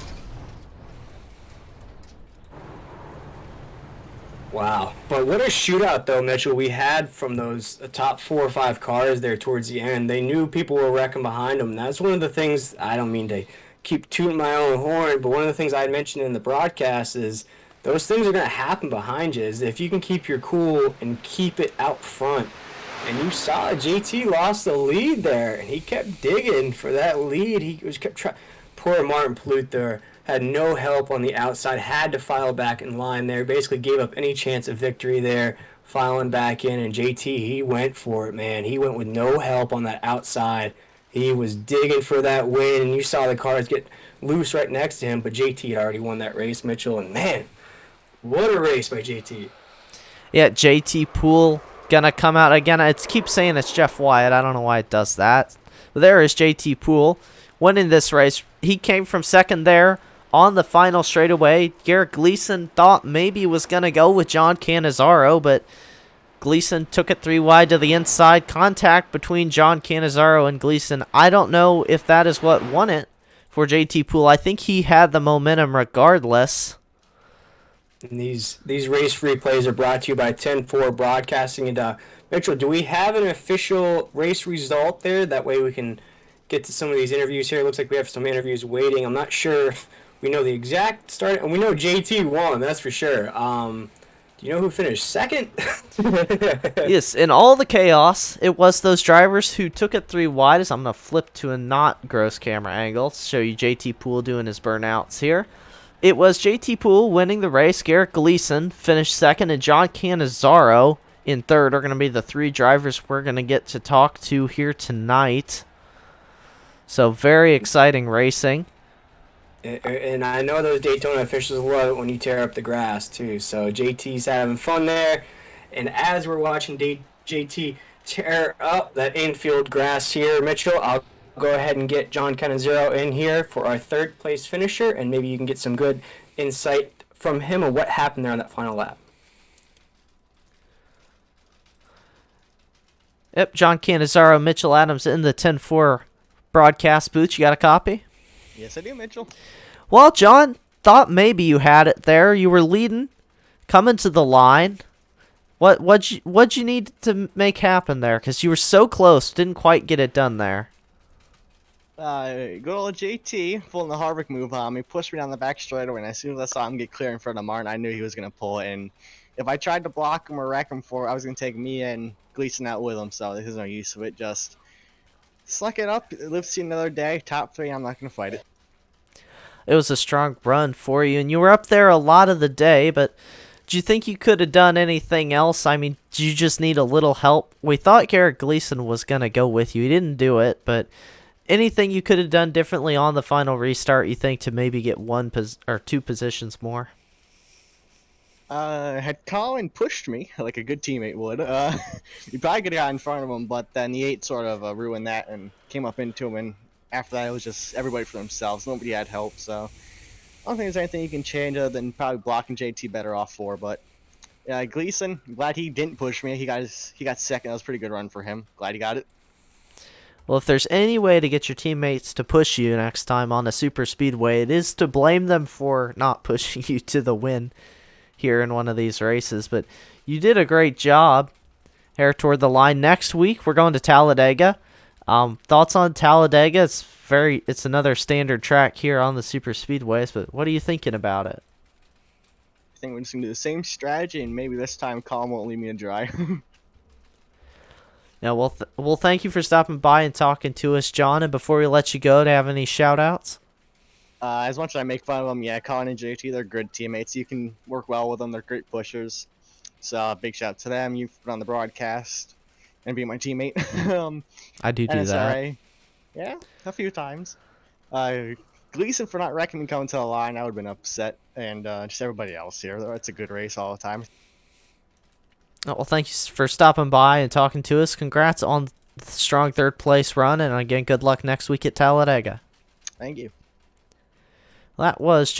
Wow. But what a shootout, though, Mitchell, we had from those top 4 or 5 cars there towards the end. They knew people were wrecking behind them. That's one of the things, I don't mean to keep tooting my own horn, but one of the things I had mentioned in the broadcast is those things are going to happen behind you. Is if you can keep your cool and keep it out front. And you saw JT lost the lead there, and he kept digging for that lead. He was kept trying. Poor Martin Plute there. Had no help on the outside, had to file back in line there, basically gave up any chance of victory there, filing back in, and JT, he went for it, man. He went with no help on that outside. He was digging for that win, and you saw the cars get loose right next to him, but JT had already won that race, Mitchell, and man, what a race by JT. Yeah, JT Poole gonna come out again. It keeps saying it's Jeff Wyatt. I don't know why it does that. But there is JT Poole winning this race. He came from second there on the final straightaway. Garrett Gleason thought maybe was going to go with John Cannizzaro, but Gleason took it 3 wide to the inside. Contact between John Cannizzaro and Gleason. I don't know if that is what won it for JT Poole. I think he had the momentum regardless. And these race replays are brought to you by 10-4 Broadcasting. And Mitchell, do we have an official race result there? That way we can get to some of these interviews here. It looks like we have some interviews waiting. I'm not sure if we know the exact start, and we know JT won, that's for sure. Do you know who finished second? Yes, in all the chaos, it was those drivers who took it 3 wide. As I'm going to flip to a not gross camera angle to show you JT Poole doing his burnouts here. It was JT Poole winning the race. Garrett Gleason finished second, and John Cannizzaro in third are going to be the 3 drivers we're going to get to talk to here tonight. So very exciting racing. And I know those Daytona officials love it when you tear up the grass, too. So JT's having fun there. And as we're watching JT tear up that infield grass here, Mitchell, I'll go ahead and get John Cannizzaro in here for our 3rd place finisher. And maybe you can get some good insight from him on what happened there on that final lap. Yep, John Cannizzaro, Mitchell Adams in the 10-4 broadcast booth. You got a copy? Yes, I do, Mitchell. Well, John, thought maybe you had it there. You were leading, coming to the line. What'd you need to make happen there? Because you were so close, didn't quite get it done there. Good old JT pulling the Harvick move on me, pushed me down the back straightaway, and as soon as I saw him get clear in front of Martin, I knew he was going to pull it. And if I tried to block him or wreck him for it, I was going to take me and Gleason out with him, so there's no use of it. Just suck it up, live to see another day, top 3, I'm not going to fight it. It was a strong run for you, and you were up there a lot of the day, but do you think you could have done anything else? I mean, do you just need a little help? We thought Garrett Gleason was going to go with you. He didn't do it, but anything you could have done differently on the final restart, you think, to maybe get 1 or 2 positions more? Had Colin pushed me like a good teammate would, he probably could have got in front of him, but then the 8 sort of ruined that and came up into him, and after that it was just everybody for themselves. Nobody had help, so I don't think there's anything you can change other than probably blocking JT better off for. But Gleason, glad he didn't push me. He got second. That was a pretty good run for him. Glad he got it. Well, if there's any way to get your teammates to push you next time on a super speedway, it is to blame them for not pushing you to the win here in one of these races. But you did a great job here toward the line. Next week, we're going to Talladega. Thoughts on Talladega? It's another standard track here on the super speedways, but what are you thinking about it? I think we're just gonna do the same strategy, and maybe this time Colin won't leave me to dry. Now, well, thank you for stopping by and talking to us, John. And before we let you go, do you have any shout-outs? As much as I make fun of them, yeah, Colin and JT, they're good teammates. You can work well with them. They're great pushers. So big shout out to them. You've been on the broadcast and be my teammate. I do NSRA, that. yeah, a few times. Gleason for not reckoning coming to the line, I would have been upset. And just everybody else here. It's a good race all the time. Oh, well, thank you for stopping by and talking to us. Congrats on the strong third-place run, and again, good luck next week at Talladega. Thank you. That was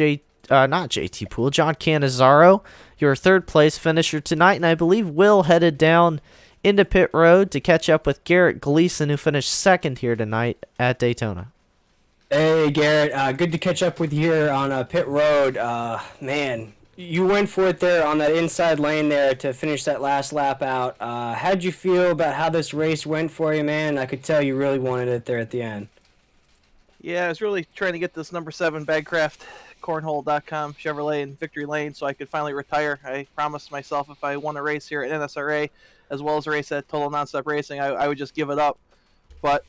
not JT Poole, John Cannizzaro, your third-place finisher tonight, and I believe Will headed down into pit road to catch up with Garrett Gleason, who finished second here tonight at Daytona. Hey, Garrett. Good to catch up with you here on pit road. Man, you went for it there on that inside lane there to finish that last lap out. How'd you feel about how this race went for you, man? I could tell you really wanted it there at the end. Yeah, I was really trying to get this number 7 Bagcraft cornhole.com Chevrolet in victory lane so I could finally retire. I promised myself if I won a race here at NSRA as well as a race at Total Nonstop Racing, I would just give it up. But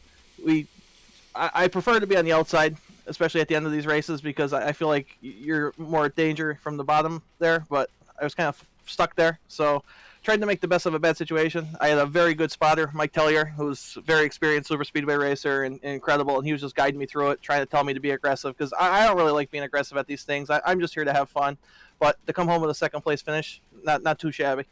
I prefer to be on the outside, especially at the end of these races, because I feel like you're more danger from the bottom there, but I was kind of stuck there. So tried to make the best of a bad situation. I had a very good spotter, Mike Tellier, who's a very experienced Superspeedway racer and incredible, and he was just guiding me through it, trying to tell me to be aggressive, because I don't really like being aggressive at these things. I'm just here to have fun. But to come home with a second-place finish, not too shabby.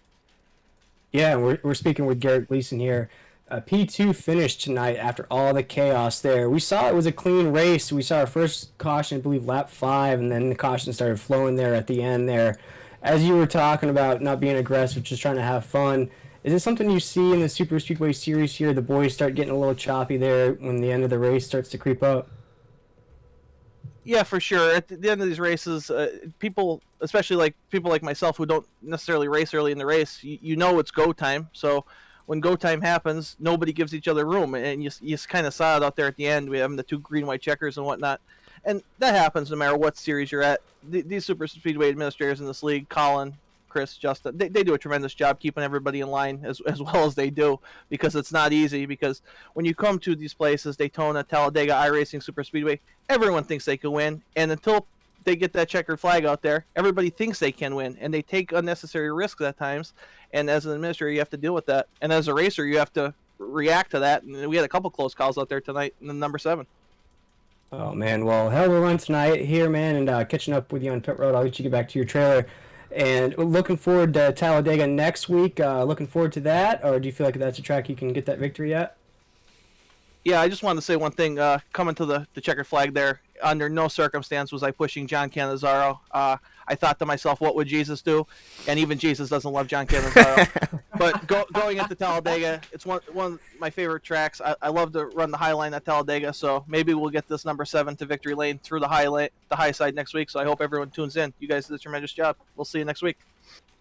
Yeah, we're speaking with Garrett Gleason here. P2 finished tonight after all the chaos there. We saw it was a clean race. We saw our first caution, I believe, lap 5, and then the caution started flowing there at the end there. As you were talking about not being aggressive, just trying to have fun, is this something you see in the Super Speedway series here? The boys start getting a little choppy there when the end of the race starts to creep up? Yeah, for sure. At the end of these races, people, especially people like myself who don't necessarily race early in the race, you know it's go time. So when go time happens, nobody gives each other room, and you kind of saw it out there at the end. We have the 2 green-white checkers and whatnot, and that happens no matter what series you're at. These Super Speedway administrators in this league, Colin, Chris, Justin, they do a tremendous job keeping everybody in line as well as they do, because it's not easy. Because when you come to these places, Daytona, Talladega, iRacing, Super Speedway, everyone thinks they can win, and until they get that checkered flag out there, everybody thinks they can win, and they take unnecessary risks at times. And as an administrator, you have to deal with that, and as a racer, you have to react to that. And we had a couple close calls out there tonight in the number 7. Oh, man. Well, hell of a run tonight here, man, and catching up with you on pit road. I'll let you get back to your trailer. And looking forward to Talladega next week. Looking forward to that, or do you feel like that's a track you can get that victory at? Yeah, I just wanted to say one thing. Coming to the checkered flag there, under no circumstance was I pushing John Cannizzaro. I thought to myself, what would Jesus do? And even Jesus doesn't love John Cannizzaro. But going into Talladega, it's one of my favorite tracks. I love to run the high line at Talladega, so maybe we'll get this number 7 to victory lane through the high side next week. So I hope everyone tunes in. You guys did a tremendous job. We'll see you next week.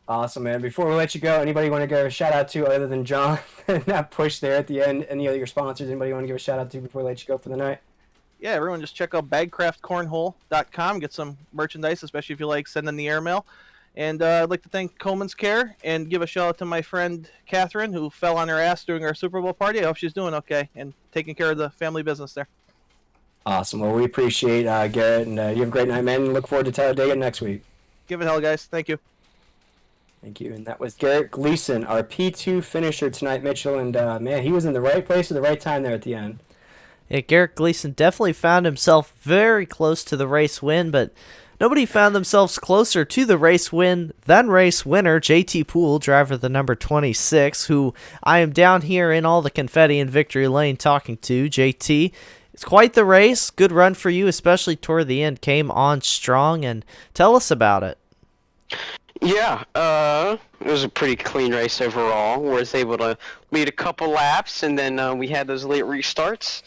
Awesome, man. Before we let you go, anybody want to give a shout out to other than John and that push there at the end? Any of your sponsors? Anybody want to give a shout out to before we let you go for the night? Yeah, everyone just check out bagcraftcornhole.com. Get some merchandise, especially if you like sending the airmail. And I'd like to thank Coleman's Care and give a shout out to my friend Catherine, who fell on her ass during our Super Bowl party. I hope she's doing okay and taking care of the family business there. Awesome. Well, we appreciate Garrett, and you have a great night, man. And look forward to Talladega next week. Give it hell, guys. Thank you. Thank you. And that was Garrett Gleason, our P2 finisher tonight, Mitchell. And, man, he was in the right place at the right time there at the end. Yeah, Garrett Gleason definitely found himself very close to the race win, but nobody found themselves closer to the race win than race winner JT Poole, driver of the number 26, who I am down here in all the confetti in victory lane talking to. JT, it's quite the race. Good run for you, especially toward the end. Came on strong, and tell us about it. Yeah, it was a pretty clean race overall. We was able to lead a couple laps, and then we had those late restarts.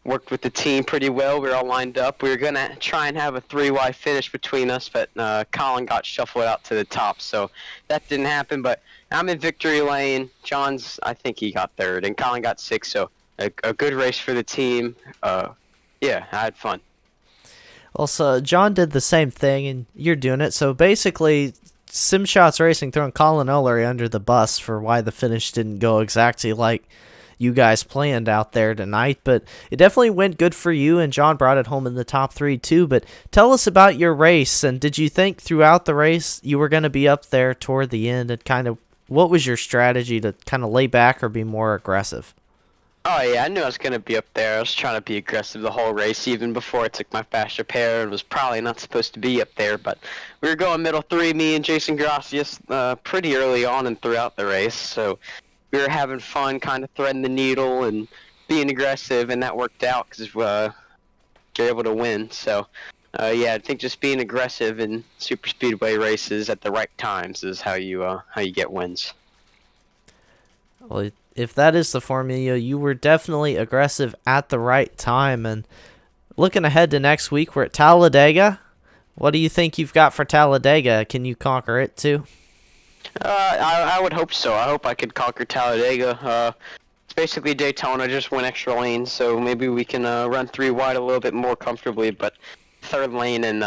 Worked with the team pretty well. We were all lined up. We were gonna try and have a 3-wide finish between us, but Colin got shuffled out to the top, so that didn't happen. But I'm in victory lane. John's, I think he got third, and Colin got sixth. So a good race for the team. Yeah, I had fun. Also, John did the same thing, and you're doing it. So basically, SimShots Racing throwing Colin Eller under the bus for why the finish didn't go exactly like you guys planned out there tonight. But it definitely went good for you, and John brought it home in the top 3 too. But tell us about your race, and did you think throughout the race you were going to be up there toward the end, and kind of what was your strategy to kind of lay back or be more aggressive? Oh yeah, I knew I was gonna be up there. I was trying to be aggressive the whole race, even before I took my fast repair, and was probably not supposed to be up there. But we were going middle 3, me and Jason Gracias, pretty early on and throughout the race. So we were having fun, kind of threading the needle and being aggressive, and that worked out because you're able to win. So yeah, I think just being aggressive in Superspeedway races at the right times is how you get wins. Well, if that is the formula, you were definitely aggressive at the right time. And looking ahead to next week, we're at Talladega. What do you think you've got for Talladega? Can you conquer it too? I would hope so. I hope I could conquer Talladega. It's basically Daytona, just one extra lane, so maybe we can run 3 wide a little bit more comfortably. But third lane in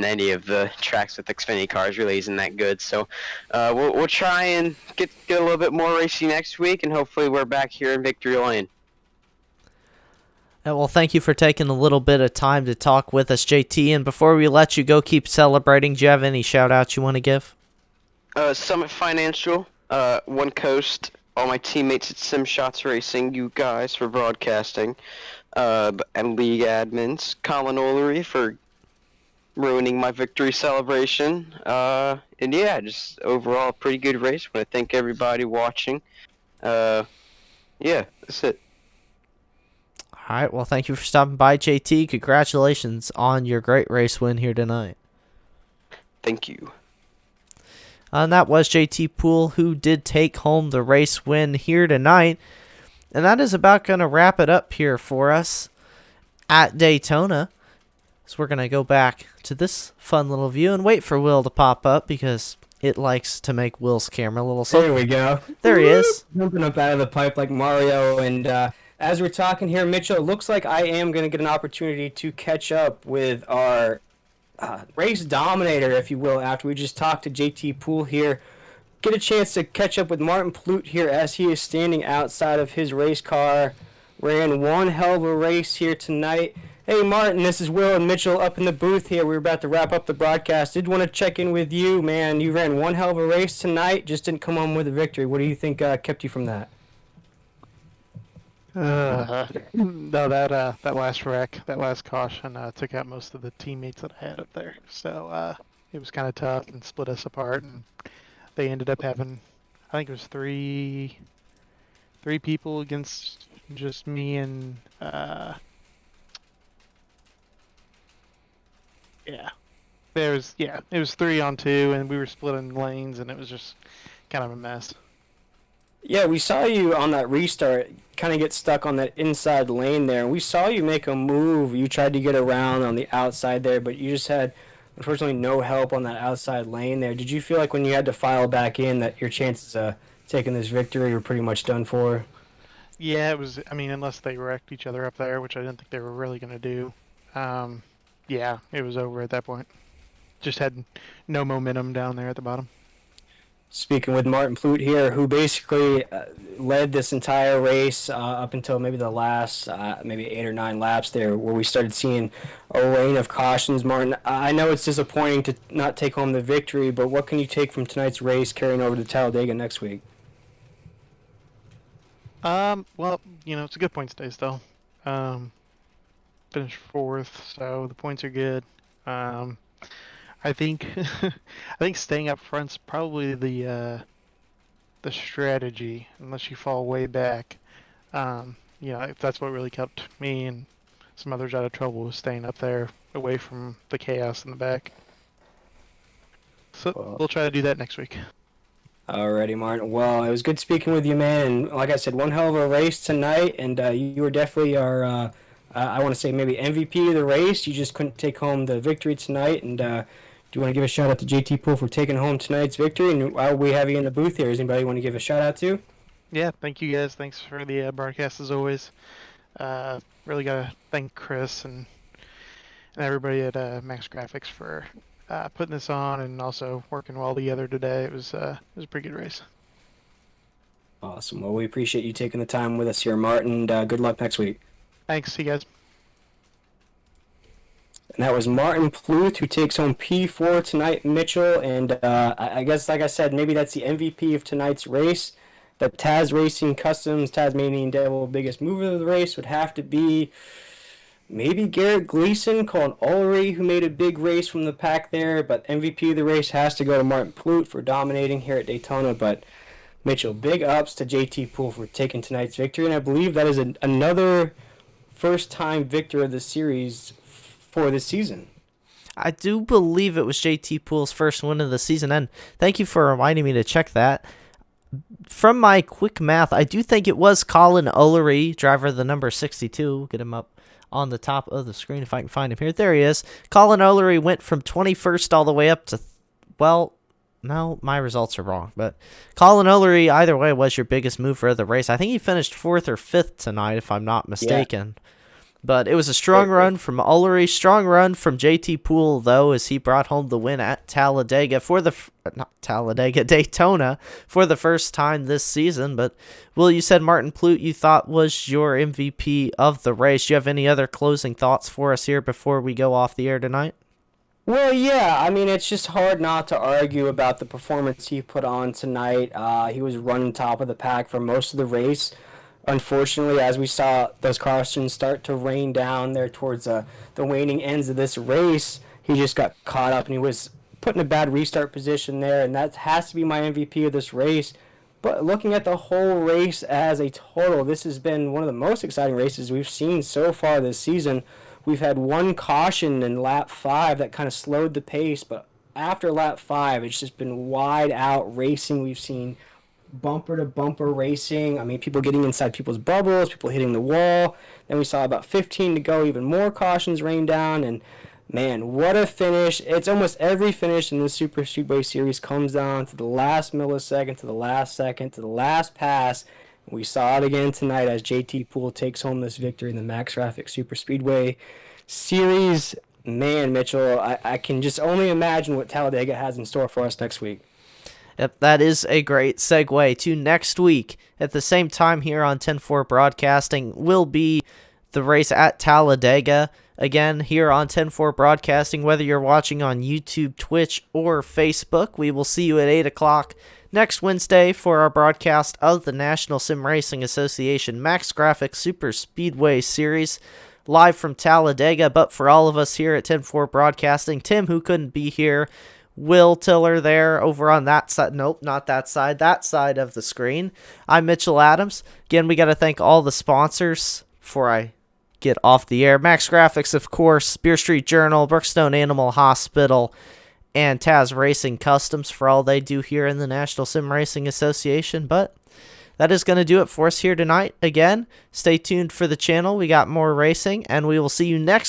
any of the tracks with Xfinity cars really isn't that good. So we'll try and get a little bit more racy next week, and hopefully we're back here in victory lane. Well, thank you for taking a little bit of time to talk with us, JT. And before we let you go, keep celebrating. Do you have any shout-outs you want to give? Summit Financial, One Coast, all my teammates at SimShots Racing, you guys for broadcasting, and league admins, Colin Eller for ruining my victory celebration, and yeah, just overall a pretty good race. I want to thank everybody watching. Yeah, that's it. All right, well, thank you for stopping by, JT. Congratulations on your great race win here tonight. Thank you. And that was JT Poole, who did take home the race win here tonight. And that is about going to wrap it up here for us at Daytona. So we're going to go back to this fun little view and wait for Will to pop up because it likes to make Will's camera a little... There we go. There he is. Jumping up out of the pipe like Mario. And as we're talking here, Mitchell, it looks like I am going to get an opportunity to catch up with our race dominator, if you will, after we just talked to JT Poole here. Get a chance to catch up with Martin Plute here as he is standing outside of his race car. Ran one hell of a race here tonight. Hey Martin, this is Will and Mitchell up in the booth here. We're about to wrap up the broadcast. Did want to check in with you, man. You ran one hell of a race tonight, just didn't come home with a victory. What do you think kept you from that? No, that last wreck, that last caution, took out most of the teammates that I had up there. So it was kind of tough and split us apart. And they ended up having, I think it was three people against just me and it was 3 on 2, and we were splitting lanes, and it was just kind of a mess. Yeah, we saw you on that restart kind of get stuck on that inside lane there. We saw you make a move. You tried to get around on the outside there, but you just had, unfortunately, no help on that outside lane there. Did you feel like when you had to file back in that your chances of taking this victory were pretty much done for? Yeah, it was. I mean, unless they wrecked each other up there, which I didn't think they were really going to do. Yeah, it was over at that point. Just had no momentum down there at the bottom. Speaking with Martin Plute here, who basically led this entire race up until maybe the last maybe 8 or 9 laps there, where we started seeing a rain of cautions. Martin, I know it's disappointing to not take home the victory, but what can you take from tonight's race carrying over to Talladega next week? Well, it's a good points day still. Finished 4th, so the points are good. I think staying up front's probably the strategy, unless you fall way back. If that's what really kept me and some others out of trouble, was staying up there away from the chaos in the back. So we'll try to do that next week. Alrighty, Martin. Well, it was good speaking with you, man. And like I said, one hell of a race tonight, and you were definitely our, I want to say maybe MVP of the race. You just couldn't take home the victory tonight. And do you want to give a shout out to JT Poole for taking home tonight's victory? And while we have you in the booth here, is anybody want to give a shout out to? Yeah, thank you guys. Thanks for the broadcast as always. Really gotta thank Chris and everybody at Max Graphics for putting this on and also working well together today. It was a pretty good race. Awesome. Well, we appreciate you taking the time with us here, Martin. And good luck next week. Thanks, see you guys. And that was Martin Pluth, who takes home P4 tonight, Mitchell. And I guess, like I said, maybe that's the MVP of tonight's race. The Taz Racing Customs Tasmanian Devil biggest mover of the race would have to be maybe Garrett Gleason, Colin Eller, who made a big race from the pack there. But MVP of the race has to go to Martin Pluth for dominating here at Daytona. But Mitchell, big ups to JT Poole for taking tonight's victory. And I believe that is another first-time victor of the series for this season. I do believe it was JT Poole's first win of the season, and thank you for reminding me to check that. From my quick math, I do think it was Colin Eller, driver the number 62. Get him up on the top of the screen if I can find him here. There he is. Colin Eller went from 21st all the way up to, well, no, my results are wrong, but Colin Eller, either way, was your biggest mover of the race. I think he finished 4th or 5th tonight, if I'm not mistaken. Yeah. But it was a strong run from Ullery, strong run from JT Poole, though, as he brought home the win at Talladega Daytona for the first time this season. But, Will, you said Martin Pluth you thought was your MVP of the race. Do you have any other closing thoughts for us here before we go off the air tonight? Well, yeah, I mean, it's just hard not to argue about the performance he put on tonight. He was running top of the pack for most of the race. Unfortunately, as we saw those cautions start to rain down there towards the waning ends of this race, he just got caught up and he was put in a bad restart position there, and that has to be my MVP of this race. But looking at the whole race as a total, this has been one of the most exciting races we've seen so far this season. We've had one caution in lap 5 that kind of slowed the pace, but after lap 5, it's just been wide out racing. We've seen bumper to bumper racing. I mean, people getting inside people's bubbles, people hitting the wall. Then we saw about 15 to go, even more cautions rain down, and man, what a finish. It's almost every finish in the Superspeedway series comes down to the last millisecond, to the last second, to the last pass. And we saw it again tonight as JT Poole takes home this victory in the Max Graphix Superspeedway series. Man, Mitchell, I can just only imagine what Talladega has in store for us next week. Yep, that is a great segue to next week. At the same time here on 10-4 Broadcasting will be the race at Talladega. Again, here on 10-4 Broadcasting, whether you're watching on YouTube, Twitch, or Facebook, we will see you at 8 o'clock next Wednesday for our broadcast of the National Sim Racing Association Max Graphix Superspeedway Series live from Talladega. But for all of us here at 10-4 Broadcasting, Tim, who couldn't be here, Will Tiller there over on that side. Nope, not that side of the screen. I'm Mitchell Adams. Again, we got to thank all the sponsors before I get off the air. Max Graphics, of course, Beer Street Journal, Brookstone Animal Hospital, and Taz Racing Customs for all they do here in the National Sim Racing Association. But that is going to do it for us here tonight. Again, stay tuned for the channel. We got more racing, and we will see you next